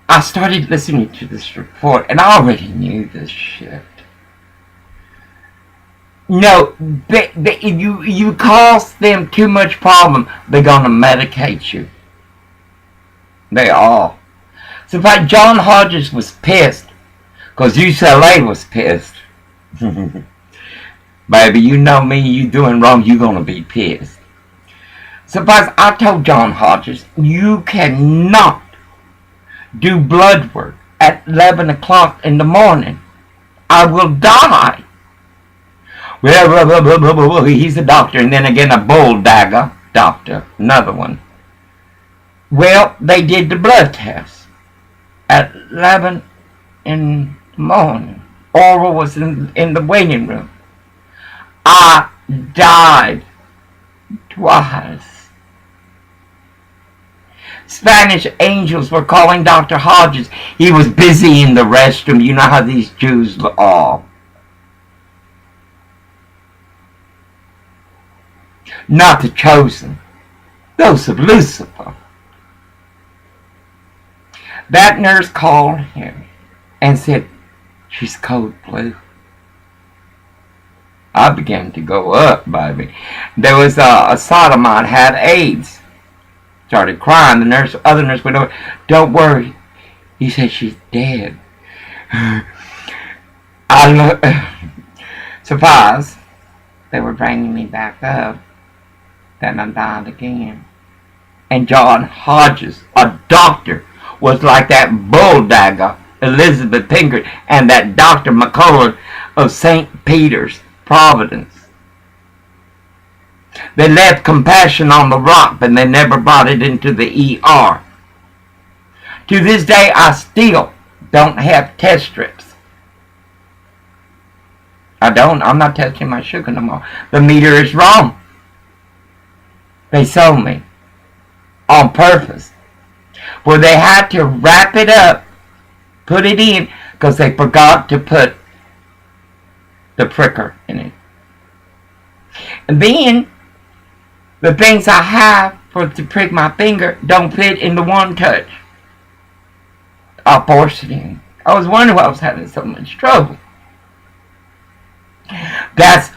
I started listening to this report, and I already knew this shit. No, if you cause them too much problem, they're gonna medicate you. They are. So if John Hodges was pissed, because UCLA was pissed. Baby, you know me, you doing wrong, you gonna be pissed. Suppose I told John Hodges, you cannot do blood work at 11 o'clock in the morning. I will die. Well, he's a doctor, and then again a bull dagger doctor, another one. Well, they did the blood test at 11 in the morning. Oral was in the waiting room. I died twice. Spanish angels were calling Dr. Hodges. He was busy in the restroom. You know how these Jews are. Not the chosen. Those of Lucifer. That nurse called him and said, she's code blue. I began to go up, baby. There was a sodomite had AIDS. Started crying. The other nurse went over. Don't worry. He said she's dead. Surprise. They were bringing me back up. Then I died again. And John Hodges, a doctor, was like that bull dagger, Elizabeth Pinkert, and that Dr. McCullough of St. Peter's, Providence. They left compassion on the rock, but they never brought it into the ER. To this day, I still don't have test strips. I'm not testing my sugar no more. The meter is wrong. They sold me on purpose. Well, they had to wrap it up, put it in, because they forgot to put the pricker in it. And then the things I have to prick my finger don't fit in the one touch. I forced it in. I was wondering why I was having so much trouble. That's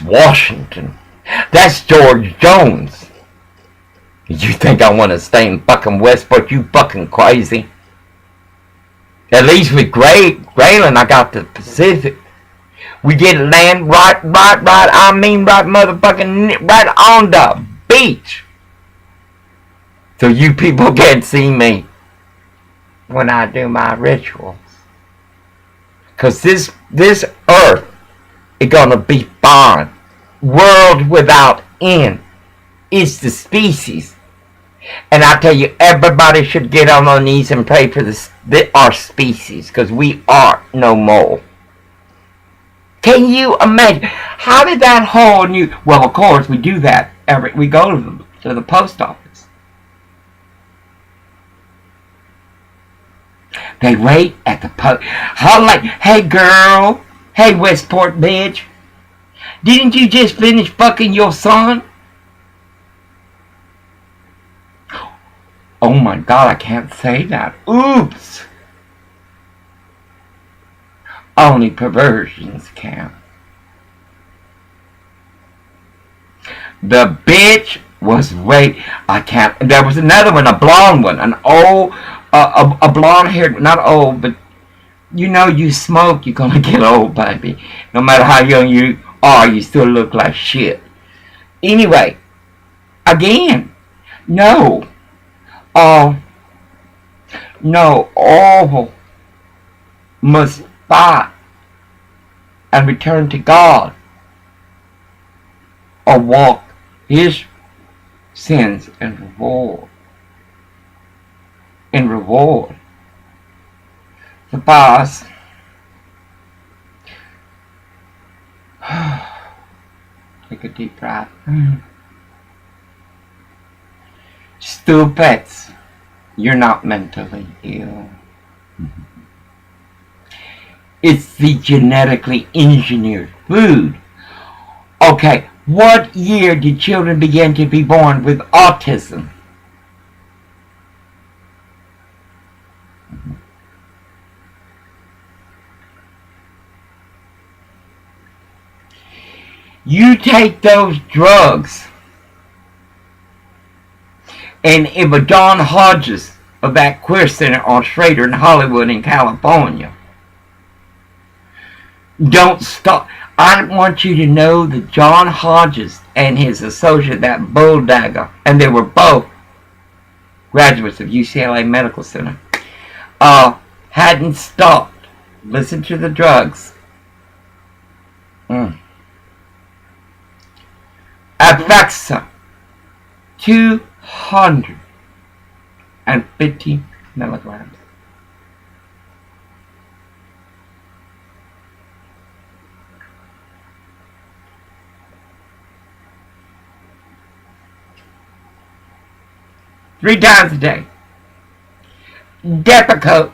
Washington. That's George Jones. You think I want to stay in fucking Westport? You fucking crazy. At least with Grayland, I got the Pacific. We get land right, I mean right motherfucking right on the beach. So you people can't see me when I do my rituals. Because this earth is going to be fine. World without end. It's the species. And I tell you, everybody should get on their knees and pray for our species. Because we are no more. Can you imagine? How did that whole new... Well, of course, we do that. We go to the post office. They wait at the post... How like, hey girl, hey Westport bitch, didn't you just finish fucking your son? Oh my God, I can't say that. Oops. Only perversions count. The bitch was I can't. There was another one, a blonde one, an old, a blonde haired, not old, but you know, you smoke, you're gonna get old, baby. No matter how young you are, you still look like shit. Anyway, again, no, all must fight and return to God. or walk his sins in reward. The boss. Take a deep breath. Stupids, you're not mentally ill. It's the genetically engineered food. Okay, what year did children begin to be born with autism? You take those drugs, and if a John Hodges of that Queer Center on Schrader in Hollywood in California, don't stop. I want you to know that John Hodges and his associate, that bulldagger, and they were both graduates of UCLA Medical Center, hadn't stopped. Listen to the drugs. Alexa, 250 milligrams. Three times a day. Depakote,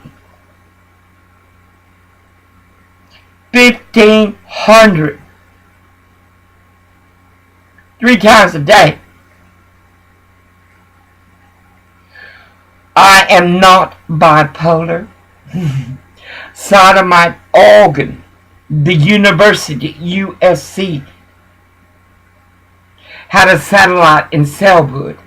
1,500. 3 times a day. I am not bipolar. Sodomite organ. The university, USC, had a satellite in Selwood.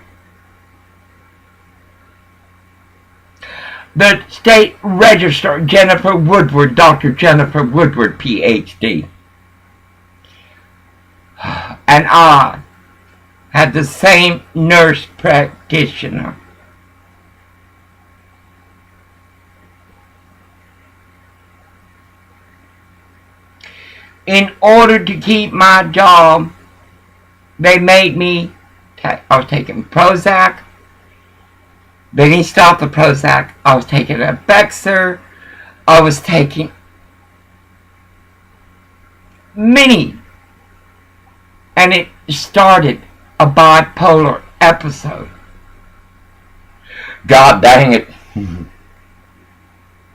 The state registrar, Jennifer Woodward, Dr. Jennifer Woodward, PhD, and I had the same nurse practitioner. In order to keep my job, they made me, I was taking Prozac. They didn't stop the Prozac. I was taking a Bexar. I was taking many. And it started a bipolar episode. God dang it.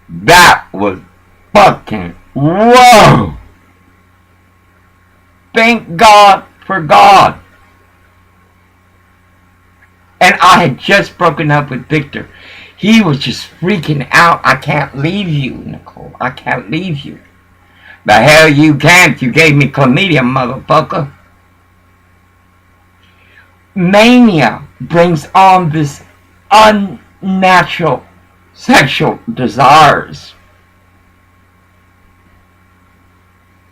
That was fucking whoa. Thank God for God. And I had just broken up with Victor. He was just freaking out. I can't leave you, Nicole. I can't leave you. The hell you can't. You gave me chlamydia, motherfucker. Mania brings on this unnatural sexual desires.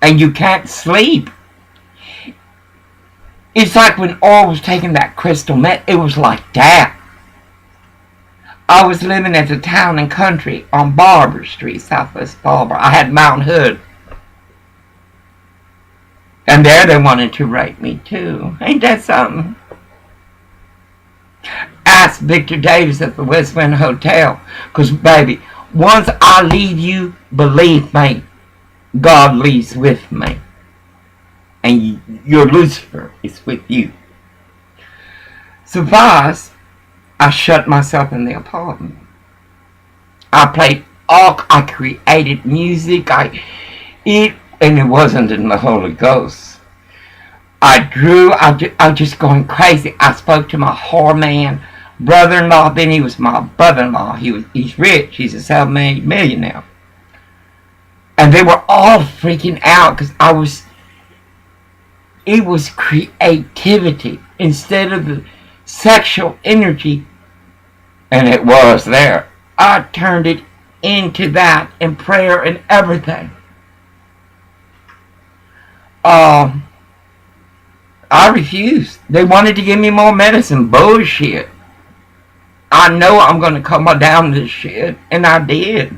And you can't sleep. It's like when Orr was taking that crystal meth. It was like that. I was living at the Town and Country on Barber Street, Southwest Barber. I had Mount Hood. And there they wanted to rape me too. Ain't that something? Ask Victor Davis at the West Wind Hotel. Because, baby, once I leave you, believe me, God leaves with me. And your Lucifer is with you. So, Vice, I shut myself in the apartment. I created music. And it wasn't in the Holy Ghost. I drew. I was just going crazy. I spoke to my whore man brother-in-law. Then he was my brother-in-law. He's rich. He's a self-made millionaire. And they were all freaking out because it was creativity instead of the sexual energy, and it was there. I turned it into that in prayer and everything. I refused. They wanted to give me more medicine. Bullshit. I know I'm going to come down this shit, and I did.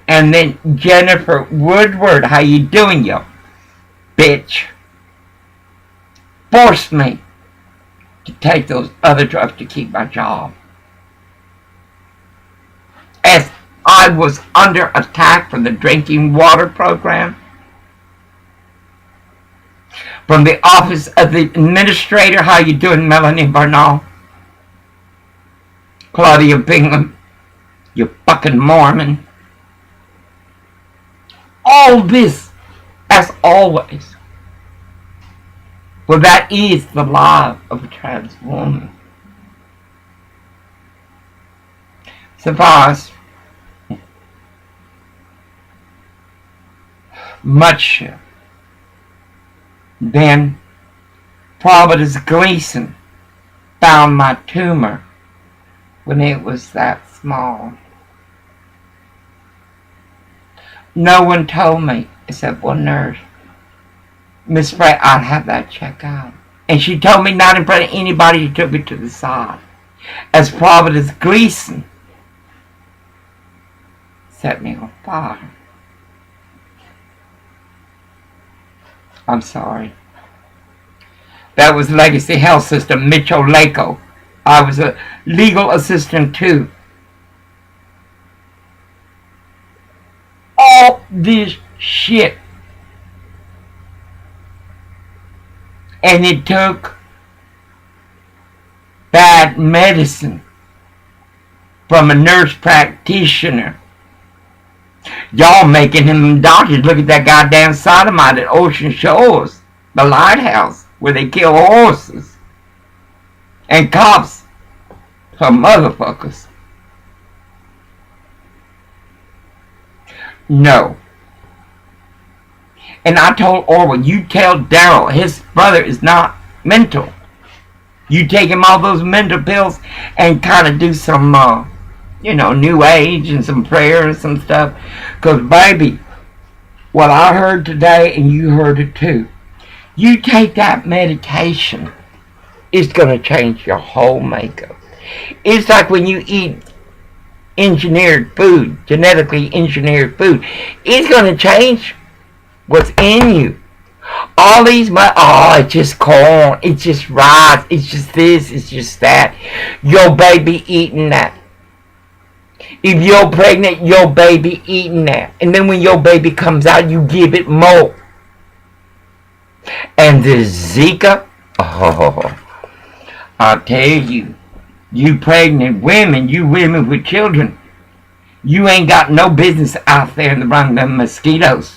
And then Jennifer Woodward, how you doing, yo? bitch forced me to take those other drugs to keep my job. As I was under attack from the drinking water program, from the office of the administrator. How you doing, Melanie Bernal? Claudia Bingham, you fucking Mormon. All this, as always. Well, that is the life of a trans woman. Suffice, much then Providence Gleason found my tumor when it was that small. No one told me except one nurse. Miss Frey, I'd have that checked out. And she told me not in front of anybody. She took me to the side. As Providence Gleason set me on fire. I'm sorry. That was Legacy Health System, Mitchell Lako. I was a legal assistant too. All this shit. And it took bad medicine from a nurse practitioner. Y'all making him doctors look at that goddamn sodomite at Ocean Shores, the lighthouse, where they kill horses. And cops are motherfuckers. No. And I told Orwell, you tell Daryl his brother is not mental. You take him all those mental pills and kind of do some, new age and some prayer and some stuff. Because, baby, what I heard today, and you heard it too, you take that medication, it's going to change your whole makeup. It's like when you eat engineered food, genetically engineered food. It's going to change what's in you. All these, it's just corn, it's just rice, it's just this, it's just that. Your baby eating that. If you're pregnant, your baby eating that. And then when your baby comes out, you give it more. And the Zika, I'll tell you, you pregnant women, you women with children, you ain't got no business out there around them mosquitoes.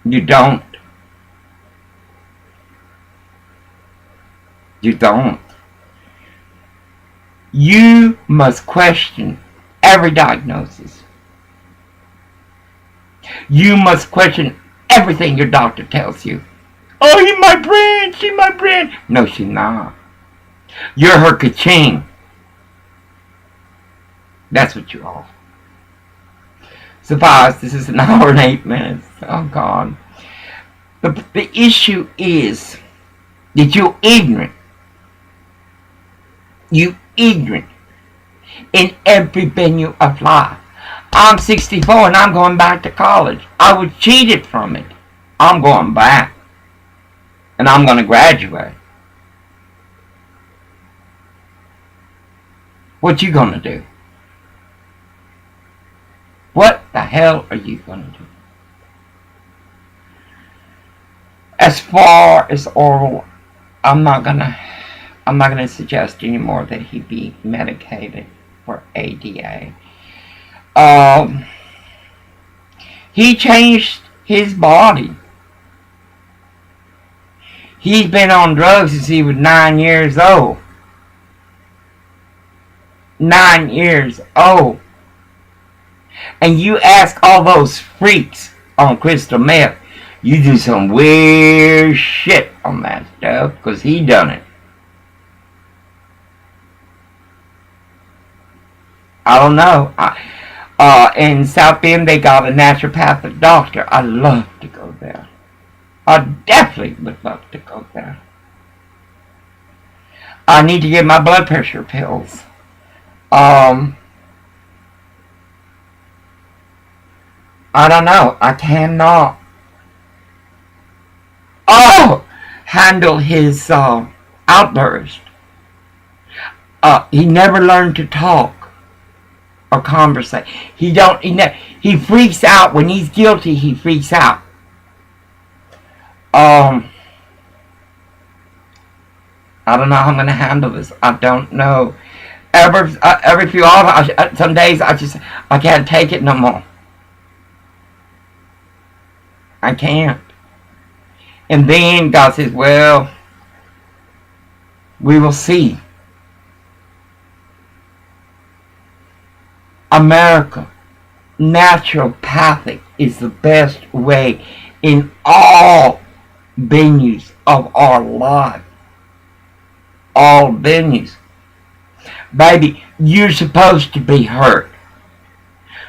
You don't. You don't. You must question every diagnosis. You must question everything your doctor tells you. Oh, he's my friend, she's my friend. No, she's not. You're her ka-ching. That's what you are. Suppose this is an hour and 8 minutes. Oh, God. The issue is that you're ignorant. You ignorant in every venue of life. I'm 64 and I'm going back to college. I was cheated from it. I'm going back. And I'm going to graduate. What you going to do? What the hell are you going to do? As far as oral, I'm not gonna suggest anymore that he be medicated for ADA. He changed his body. He's been on drugs since he was 9 years old. 9 years old. And you ask all those freaks on crystal meth, you do some weird shit on that stuff, because he done it. I don't know. In South Bend, they got a naturopathic doctor. I'd love to go there. I definitely would love to go there. I need to get my blood pressure pills. I don't know. I cannot handle his outburst. He never learned to talk or conversate. He freaks out when he's guilty. He freaks out. I don't know how I'm going to handle this. I don't know. Every few hours, some days I can't take it no more. I can't. And then God says, well, we will see. America, naturopathic is the best way in all venues of our life. All venues. Baby, you're supposed to be hurt.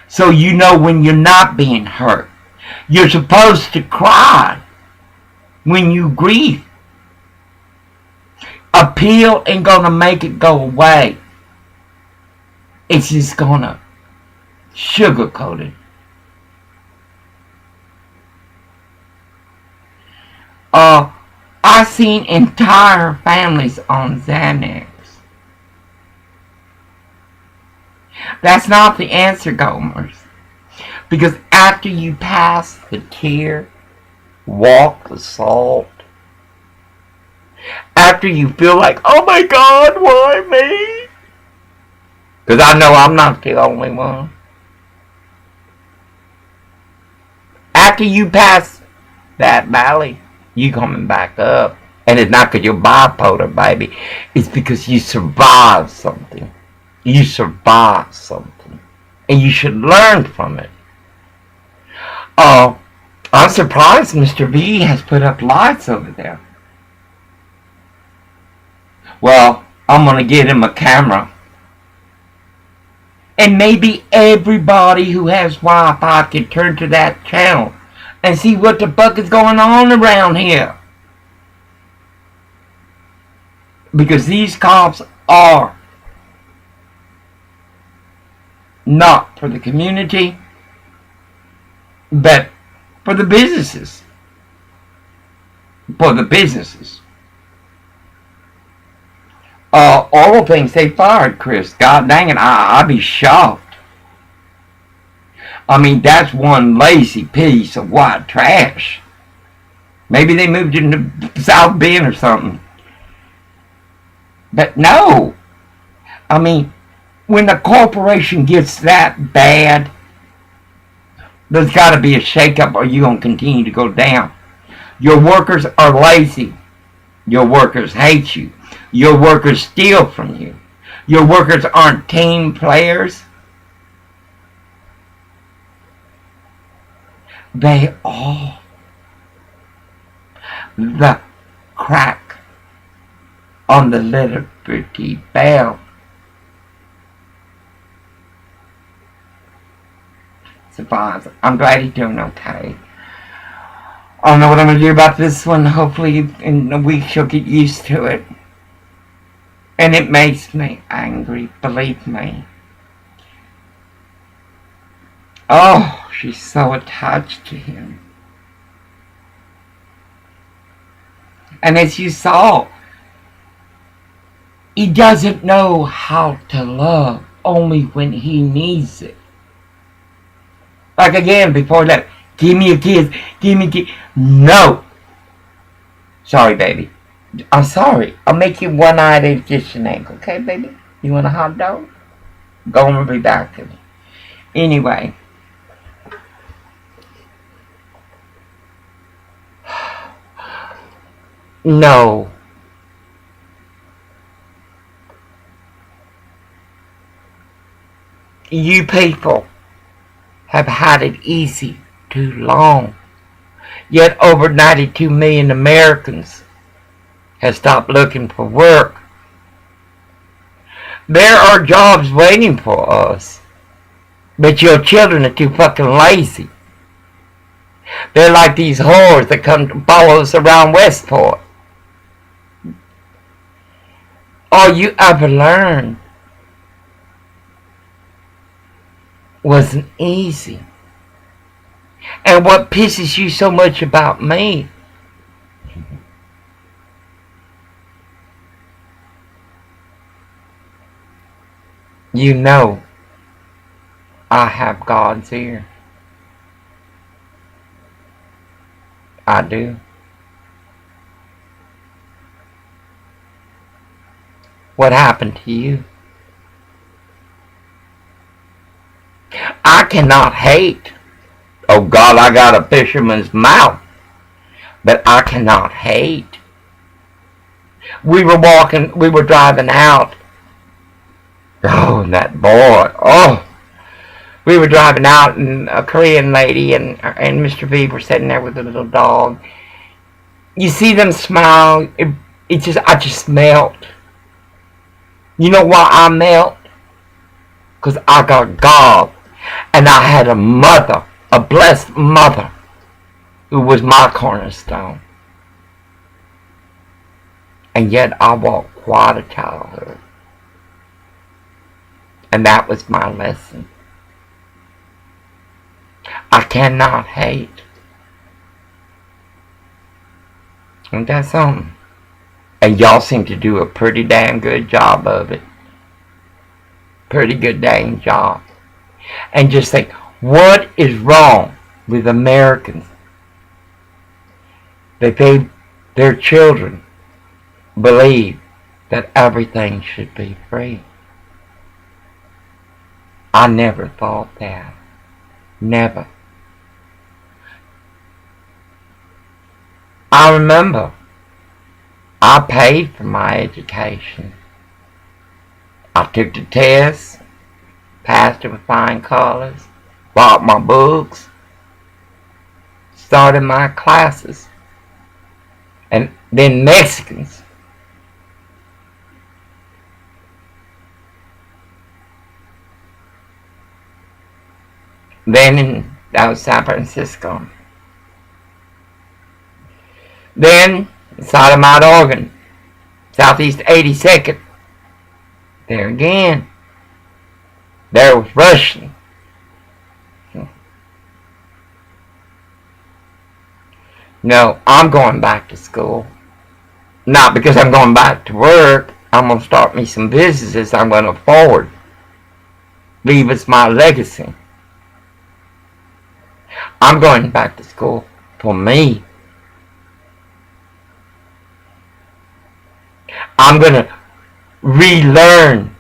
So you know when you're not being hurt. You're supposed to cry when you grieve. A pill ain't gonna make it go away. It's just gonna sugarcoat it. I've seen entire families on Xanax. That's not the answer, Gomers. Because after you pass the tear, walk the salt, after you feel like, oh my God, why me? Because I know I'm not the only one. After you pass that valley, you coming back up. And it's not because you're bipolar, baby. It's because you survived something. You survived something. And you should learn from it. I'm surprised Mr. V has put up lights over there. Well, I'm going to get him a camera. And maybe everybody who has Wi-Fi can turn to that channel and see what the fuck is going on around here. Because these cops are not for the community, but for the businesses. For the businesses. All the things they fired, Chris. God dang it, I'd be shocked. I mean, that's one lazy piece of white trash. Maybe they moved into South Bend or something. But no. I mean, when the corporation gets that bad, there's got to be a shakeup or you're going to continue to go down. Your workers are lazy. Your workers hate you. Your workers steal from you. Your workers aren't team players. They are the crack on the Liberty Bell. Survives. I'm glad he's doing okay. I don't know what I'm going to do about this one. Hopefully in a week she'll get used to it. And it makes me angry, believe me. Oh, she's so attached to him. And as you saw, he doesn't know how to love only when he needs it. Like again, before that, give me a kiss, give me a kiss. No. Sorry, baby. I'm sorry. I'll make you one-eyed and kiss your ankle, okay, baby? You want a hot dog? Go and be back to me. Anyway. No. You people have had it easy too long. Yet over 92 million Americans have stopped looking for work. There are jobs waiting for us. But your children are too fucking lazy. They're like these whores that come to follow us around Westport. All you ever learned wasn't easy. And what pisses you so much about me, You know I have God's ear. I do. What happened to you? I cannot hate. Oh God, I got a fisherman's mouth. But I cannot hate. We were driving out. Oh, and that boy. Oh. We were driving out, and a Korean lady and Mr. V were sitting there with a little dog. You see them smile. I just melt. You know why I melt? Because I got God. And I had a mother, a blessed mother, who was my cornerstone. And yet I walked quite a childhood. And that was my lesson. I cannot hate. Ain't that something? And y'all seem to do a pretty damn good job of it. Pretty good dang job. And just think, what is wrong with Americans? Their children believe that everything should be free. I never thought that. Never. I remember I paid for my education. I took the test, passed it with flying colors, bought my books, started my classes. And then Mexicans. Then that was San Francisco. Then Sodomite, Oregon, Southeast 82nd. There again. There was Russian. No, I'm going back to school. Not because I'm going back to work. I'm going to start me some businesses I'm going to afford. Leave us my legacy. I'm going back to school for me. I'm going to relearn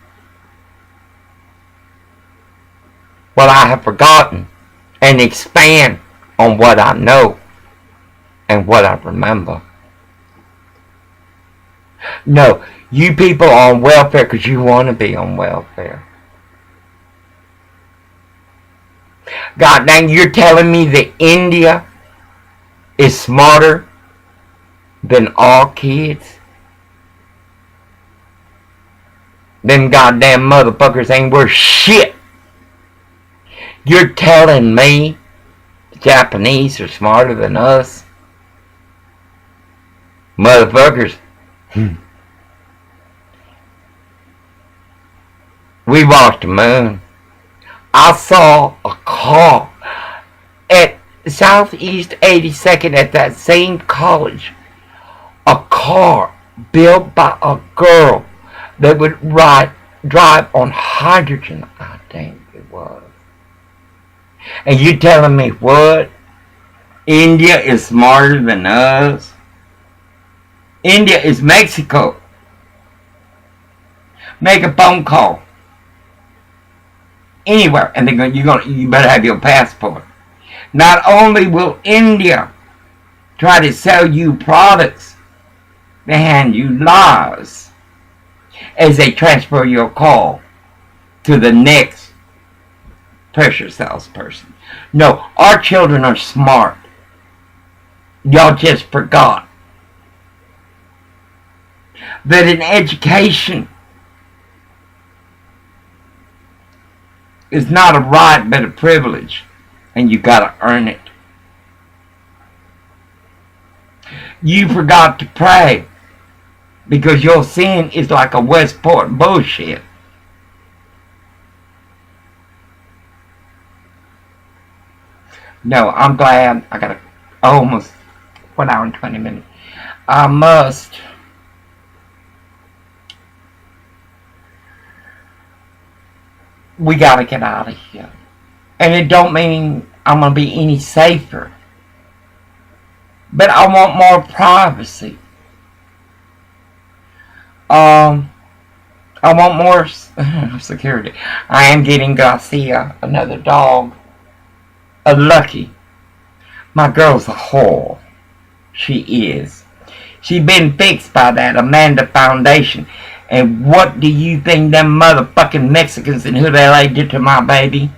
what I have forgotten and expand on what I know and what I remember. No, you people are on welfare because you want to be on welfare. God dang, you're telling me that India is smarter than all kids? Them goddamn motherfuckers ain't worth shit. You're telling me the Japanese are smarter than us? Motherfuckers. We walked the moon. I saw a car at Southeast 82nd at that same college. A car built by a girl that would drive on hydrogen, I think it was. And you telling me what? India is smarter than us? India is Mexico. Make a phone call. Anywhere, and you better have your passport. Not only will India try to sell you products, they hand you lies as they transfer your call to the next pressure salesperson. No, our children are smart. Y'all just forgot that an education is not a right but a privilege, and you gotta earn it. You forgot to pray because your sin is like a Westport bullshit. No, I'm glad I got almost 1 hour and 20 minutes. I must we got to get out of here. And it don't mean I'm going to be any safer. But I want more privacy. I want more security. I am getting Garcia, another dog. A Lucky. My girl's a whore. She is. She been fixed by that Amanda Foundation. And what do you think them motherfucking Mexicans in Hood LA did to my baby?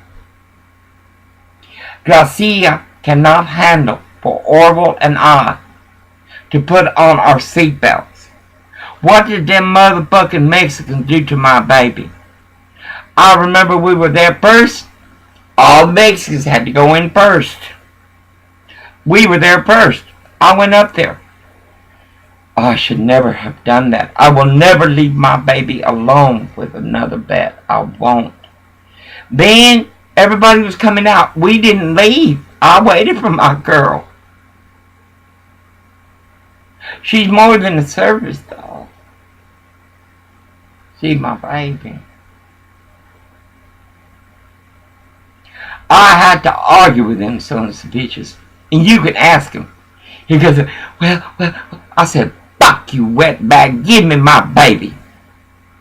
Garcia cannot handle for Orville and I to put on our seatbelts. What did them motherfucking Mexicans do to my baby? I remember we were there first. All the Mexicans had to go in first. We were there first. I went up there. I should never have done that. I will never leave my baby alone with another vet. I won't. Then everybody was coming out. We didn't leave. I waited for my girl. She's more than a service dog. She's my baby. I had to argue with them sons of bitches. And you can ask him. He goes, well, I said, fuck you, wetbag, give me my baby.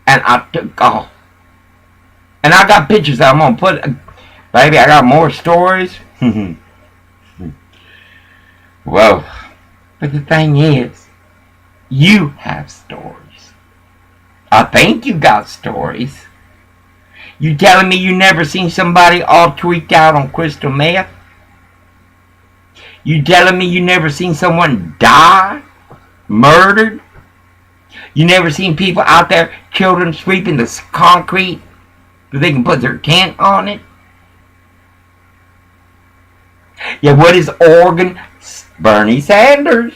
And I took off. And I got pictures that I'm going to put. Baby, I got more stories. Whoa. But the thing is, you have stories. I think you got stories. You telling me you never seen somebody all tweaked out on crystal meth? You telling me you never seen someone die? Murdered? You never seen people out there, children sweeping the concrete so they can put their tent on it? Yeah, what is Oregon? Bernie Sanders.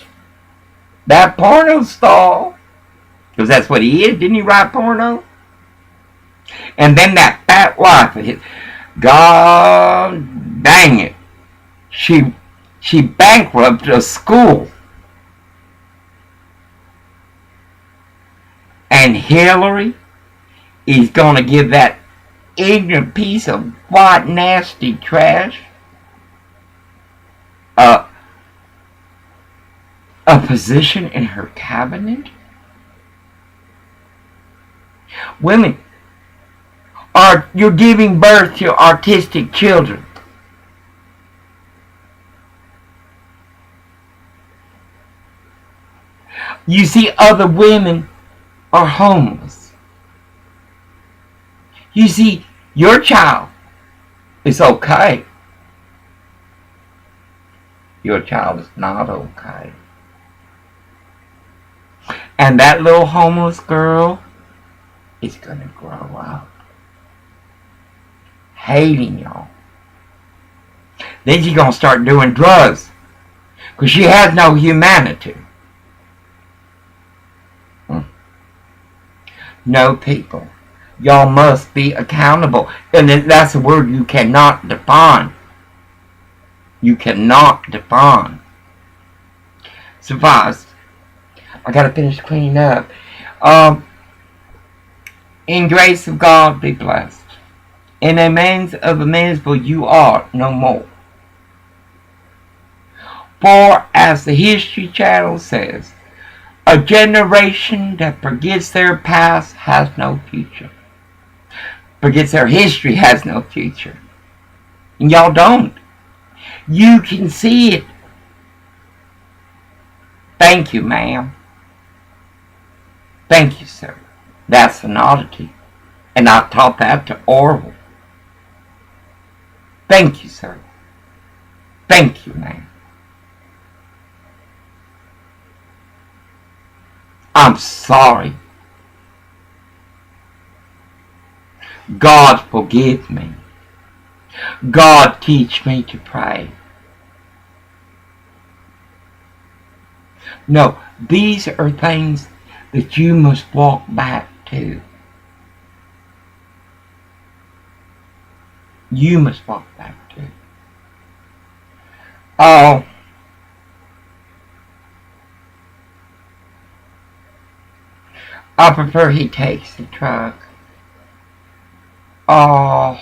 That porno star. Because that's what he is. Didn't he write porno? And then that fat wife of his. God dang it. She bankrupted a school. And Hillary is going to give that ignorant piece of white nasty trash a position in her cabinet? Women, you're giving birth to autistic children. You see other women are homeless. You see your child is okay. Your child is not okay. And that little homeless girl is going to grow up hating y'all. Then she's going to start doing drugs because she has no humanity. No, people. Y'all must be accountable. And that's a word you cannot define. You cannot define. Suffice. I gotta finish cleaning up. In grace of God be blessed. In a man's of a mansville you are no more. For as the History Channel says, a generation that forgets their past has no future. Forgets their history has no future. And y'all don't. You can see it. Thank you, ma'am. Thank you, sir. That's an oddity. And I taught that to Orville. Thank you, sir. Thank you, ma'am. I'm sorry. God forgive me. God teach me to pray. No, these are things that you must walk back to. You must walk back to. Oh, I prefer he takes the truck. Oh,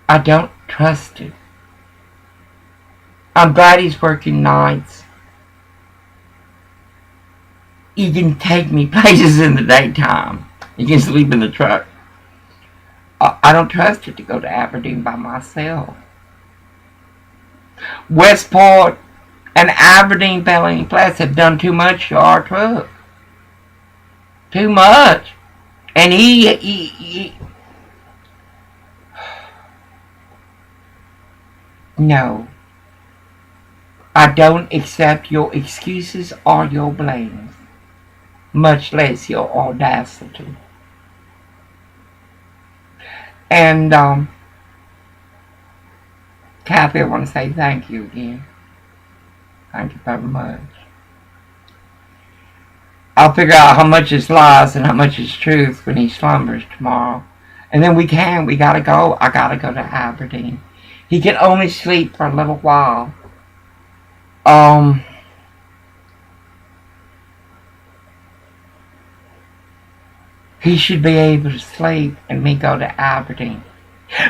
I don't trust it. I'm glad he's working nights. He can take me places in the daytime. He can sleep in the truck. I don't trust it to go to Aberdeen by myself. Westport and Aberdeen Bellany Flats have done too much to our truck. Too much. And he no. I don't accept your excuses or your blames, much less your audacity. And, Kathy, I want to say thank you again. Thank you very much. I'll figure out how much is lies and how much is truth when he slumbers tomorrow. And then we gotta go. I gotta go to Aberdeen. He can only sleep for a little while. He should be able to sleep and me go to Aberdeen.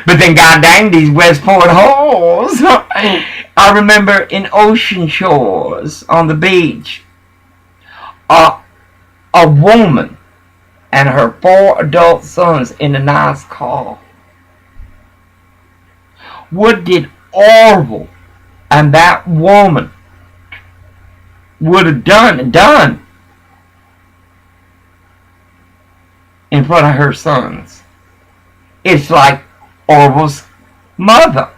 But then, god dang, these Westport holes. I remember in Ocean Shores on the beach, a woman and her 4 adult sons in a nice car. What did Orville and that woman would have done in front of her sons? It's like Orville's mother,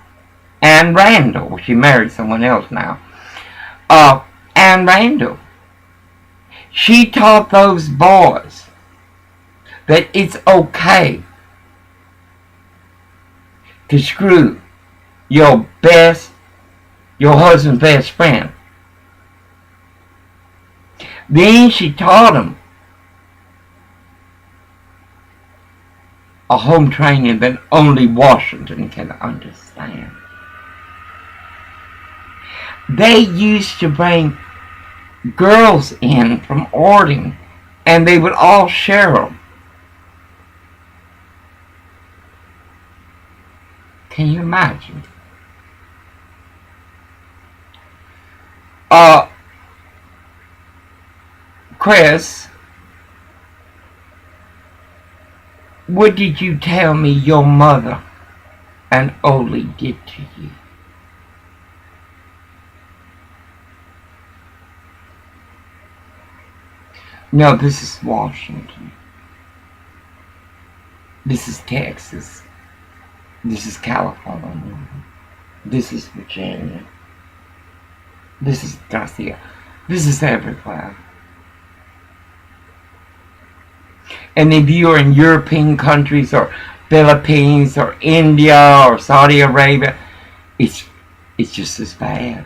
Ann Randall. She married someone else now. Ann Randall. She taught those boys that it's okay to screw your husband's best friend. Then she taught them a home training that only Washington can understand. They used to bring girls in from Ording, and they would all share them. Can you imagine? Chris, what did you tell me your mother and Oli did to you? No, this is Washington. This is Texas. This is California. This is Virginia. This is Garcia. This is everywhere. And if you are in European countries or Philippines or India or Saudi Arabia, it's just as bad.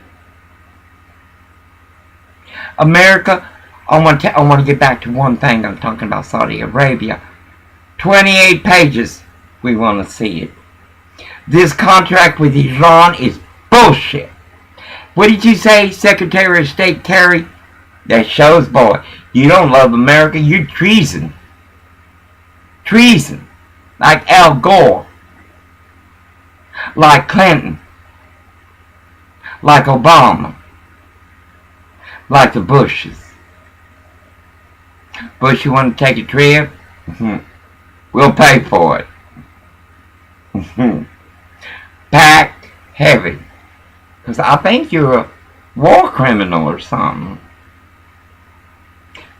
America, I want to get back to one thing. I'm talking about Saudi Arabia. 28 pages. We want to see it. This contract with Iran is bullshit. What did you say, Secretary of State Kerry? That shows, boy, you don't love America. You're treason. Treason. Like Al Gore. Like Clinton. Like Obama. Like the Bushes. Bush, you want to take a trip? We'll pay for it. Pack heavy. Because I think you're a war criminal or something.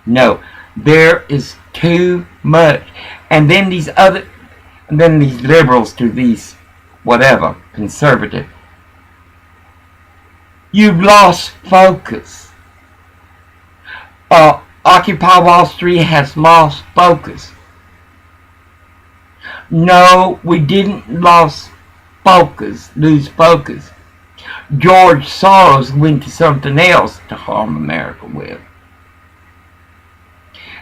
No, there is too much. And then these liberals to these, whatever, conservative. You've lost focus. Occupy Wall Street has lost focus. No, we didn't lose focus. George Soros went to something else to harm America with.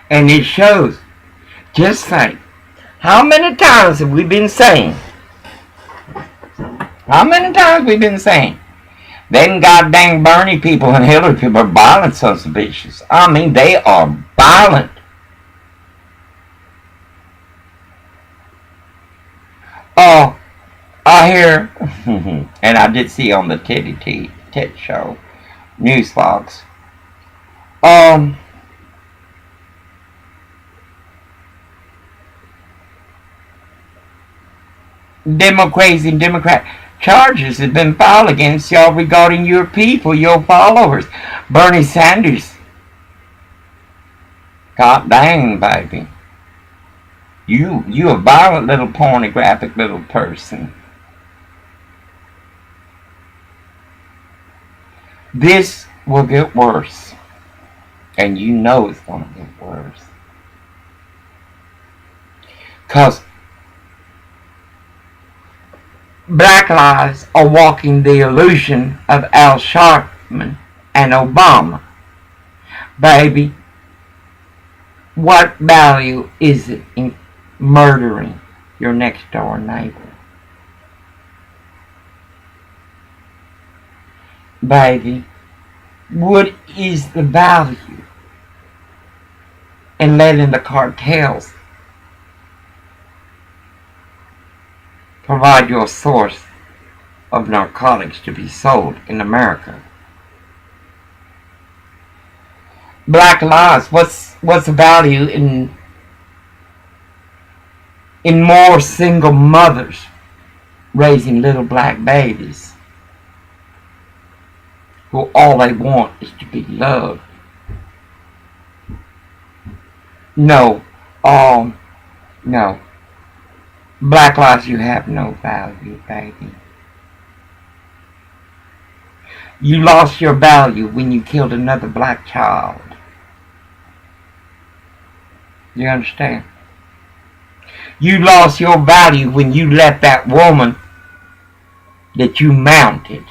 And it shows. Just think, how many times have we been saying? How many times have we been saying? Them goddamn Bernie people and Hillary people are violent sons of bitches. I mean, they are violent. I hear, and I did see on the Ted show, Newsfox, Democrats and Democrat charges have been filed against y'all regarding your people, your followers. Bernie Sanders. God dang, baby. You a violent little pornographic little person. This will get worse. And you know it's going to get worse. Because Black lives are walking the illusion of Al Sharpton and Obama. Baby, what value is it in murdering your next door neighbor? Baby, what is the value in letting the cartels provide your source of narcotics to be sold in America? Black lives, what's the value in more single mothers raising little black babies who all they want is to be loved? No. No. Black lives, you have no value, baby. You lost your value when you killed another black child. You understand? You lost your value when you let that woman that you mounted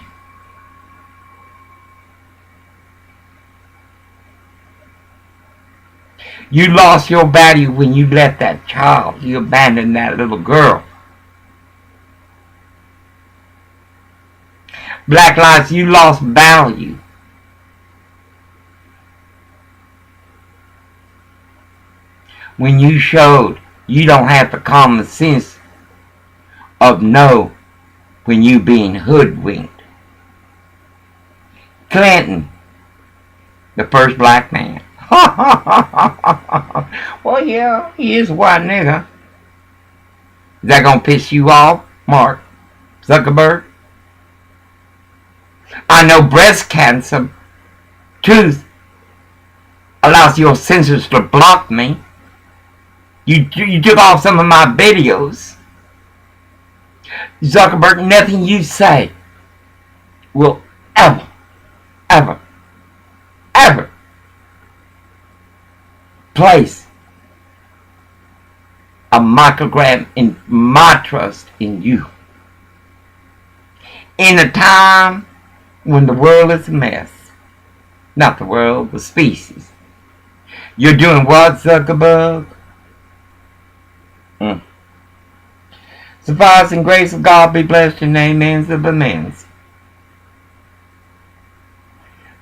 You lost your value when you let that child, you abandoned that little girl. Black lives, you lost value when you showed you don't have the common sense of no when you being hoodwinked. Clinton, the first black man. Well, yeah, he is a white nigga. Is that gonna piss you off, Mark Zuckerberg? I know breast cancer, tooth, allows your censors to block me. You took off some of my videos. Zuckerberg, nothing you say will ever place a microgram in my trust in you. In a time when the world is a mess, not the world, the species. You're doing what, Zuckerberg? Surprise and grace of God be blessed and amens of amens.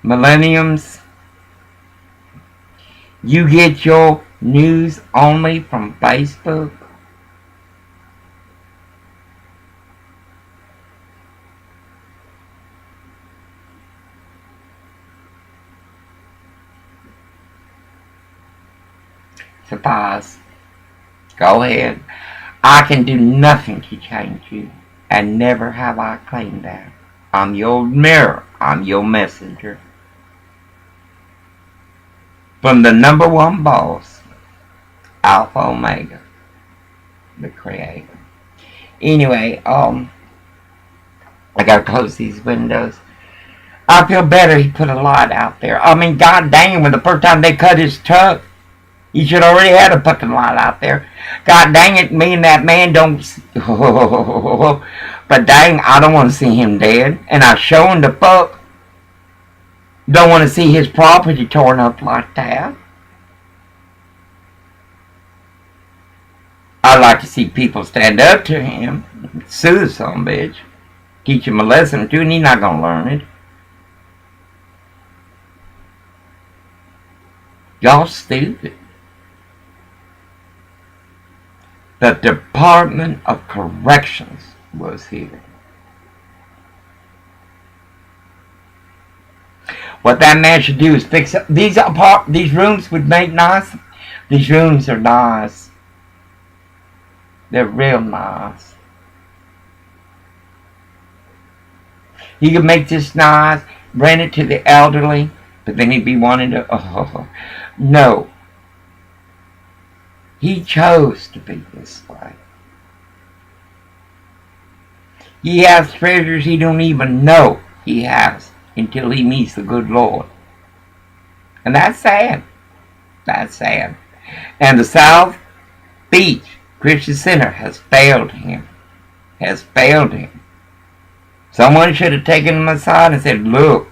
Millenniums, you get your news only from Facebook? Surprise. Go ahead. I can do nothing to change you, and never have I claimed that. I'm your mirror. I'm your messenger. From the number one boss, Alpha Omega, the creator. Anyway, I gotta close these windows. I feel better he put a light out there. I mean, god dang it, when the first time they cut his truck, he should already had a fucking light out there. God dang it, me and that man don't... But dang, I don't want to see him dead. And I sure in the fuck don't want to see his property torn up like that. I'd like to see people stand up to him. Sue the son of a bitch. Teach him a lesson or two, and he's not going to learn it. Y'all stupid. The Department of Corrections was here. What that man should do is fix up these rooms would make nice. These rooms are nice. They're real nice. He could make this nice, rent it to the elderly, but then he'd be wanting to, no. He chose to be this way. He has treasures he don't even know he has until he meets the good Lord. And that's sad. That's sad. And the South Beach Christian Center has failed him. Has failed him. Someone should have taken him aside and said, look,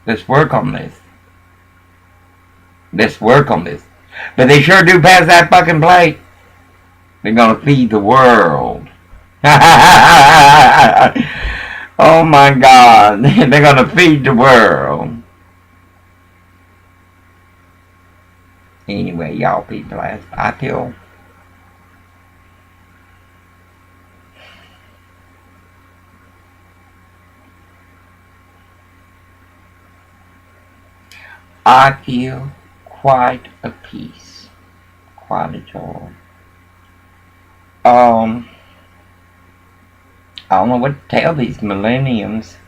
let's work on this. Let's work on this. But they sure do pass that fucking plate. They're going to feed the world. Oh my God. They're going to feed the world. Anyway, y'all be blessed. I feel quite a peace. Quite a joy. I don't know what to tell these millenniums.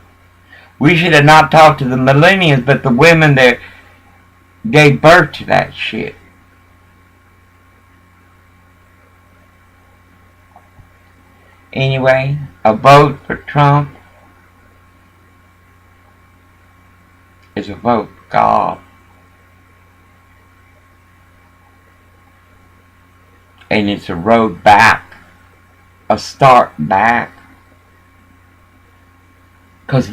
We should have not talked to the millenniums, but the women that gave birth to that shit. Anyway, a vote for Trump is a vote for God. And it's a road back. A start back. Because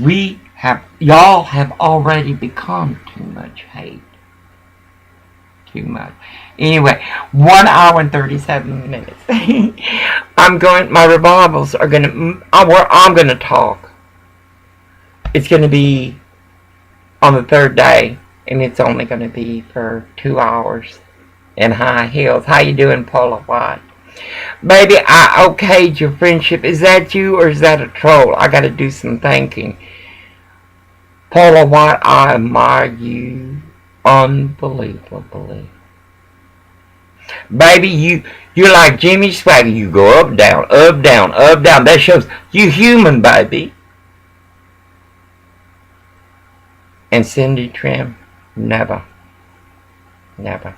y'all have already become too much hate. Too much. Anyway, 1 hour and 37 minutes. My revivals are I'm gonna talk. It's gonna be on the third day, and it's only gonna be for 2 hours in high heels. How you doing, Paula White? Baby, I okayed your friendship. Is that you or is that a troll? I gotta do some thinking. Paula White, I admire you unbelievably. Baby, you're like Jimmy Swagger. You go up, down, up, down, up, down. That shows you human, baby. And Cindy Trim, never. Never.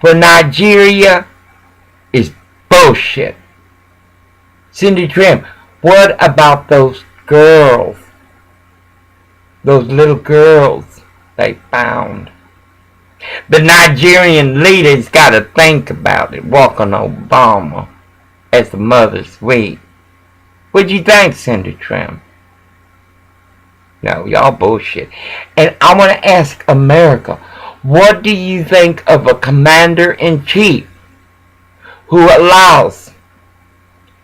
For Nigeria is bullshit. Cindy Trim, what about those girls? Those little girls they found. The Nigerian leaders got to think about it, walking Obama as the mother's week. What'd you think, Cindy Trim? No, y'all bullshit. And I want to ask America, what do you think of a commander-in-chief who allows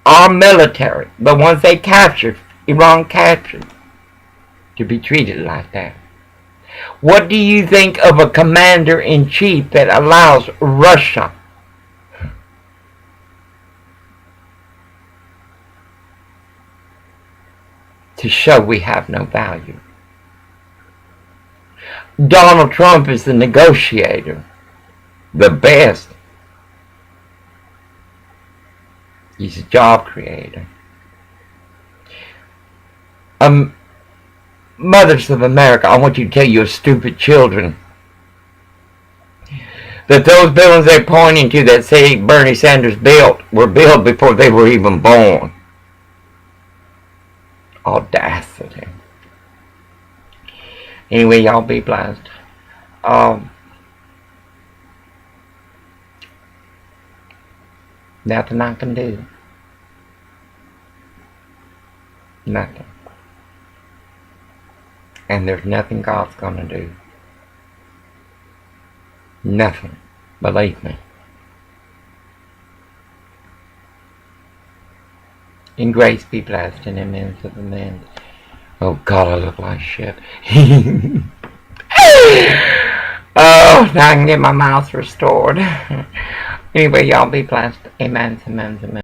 our military, the ones they captured, Iran captured, to be treated like that? What do you think of a commander-in-chief that allows Russia to show we have no value? Donald Trump is the negotiator, the best. He's a job creator. Mothers of America, I want you to tell your stupid children that those buildings they're pointing to that say Bernie Sanders built were built before they were even born. Audacity. Anyway, y'all be blessed. Nothing I can do. Nothing. And there's nothing God's gonna do. Nothing. Believe me. In grace be blessed and amen to the men. Oh God, I look like shit. Oh, now I can get my mouth restored. Anyway, y'all be blessed. Amen, amen, amen.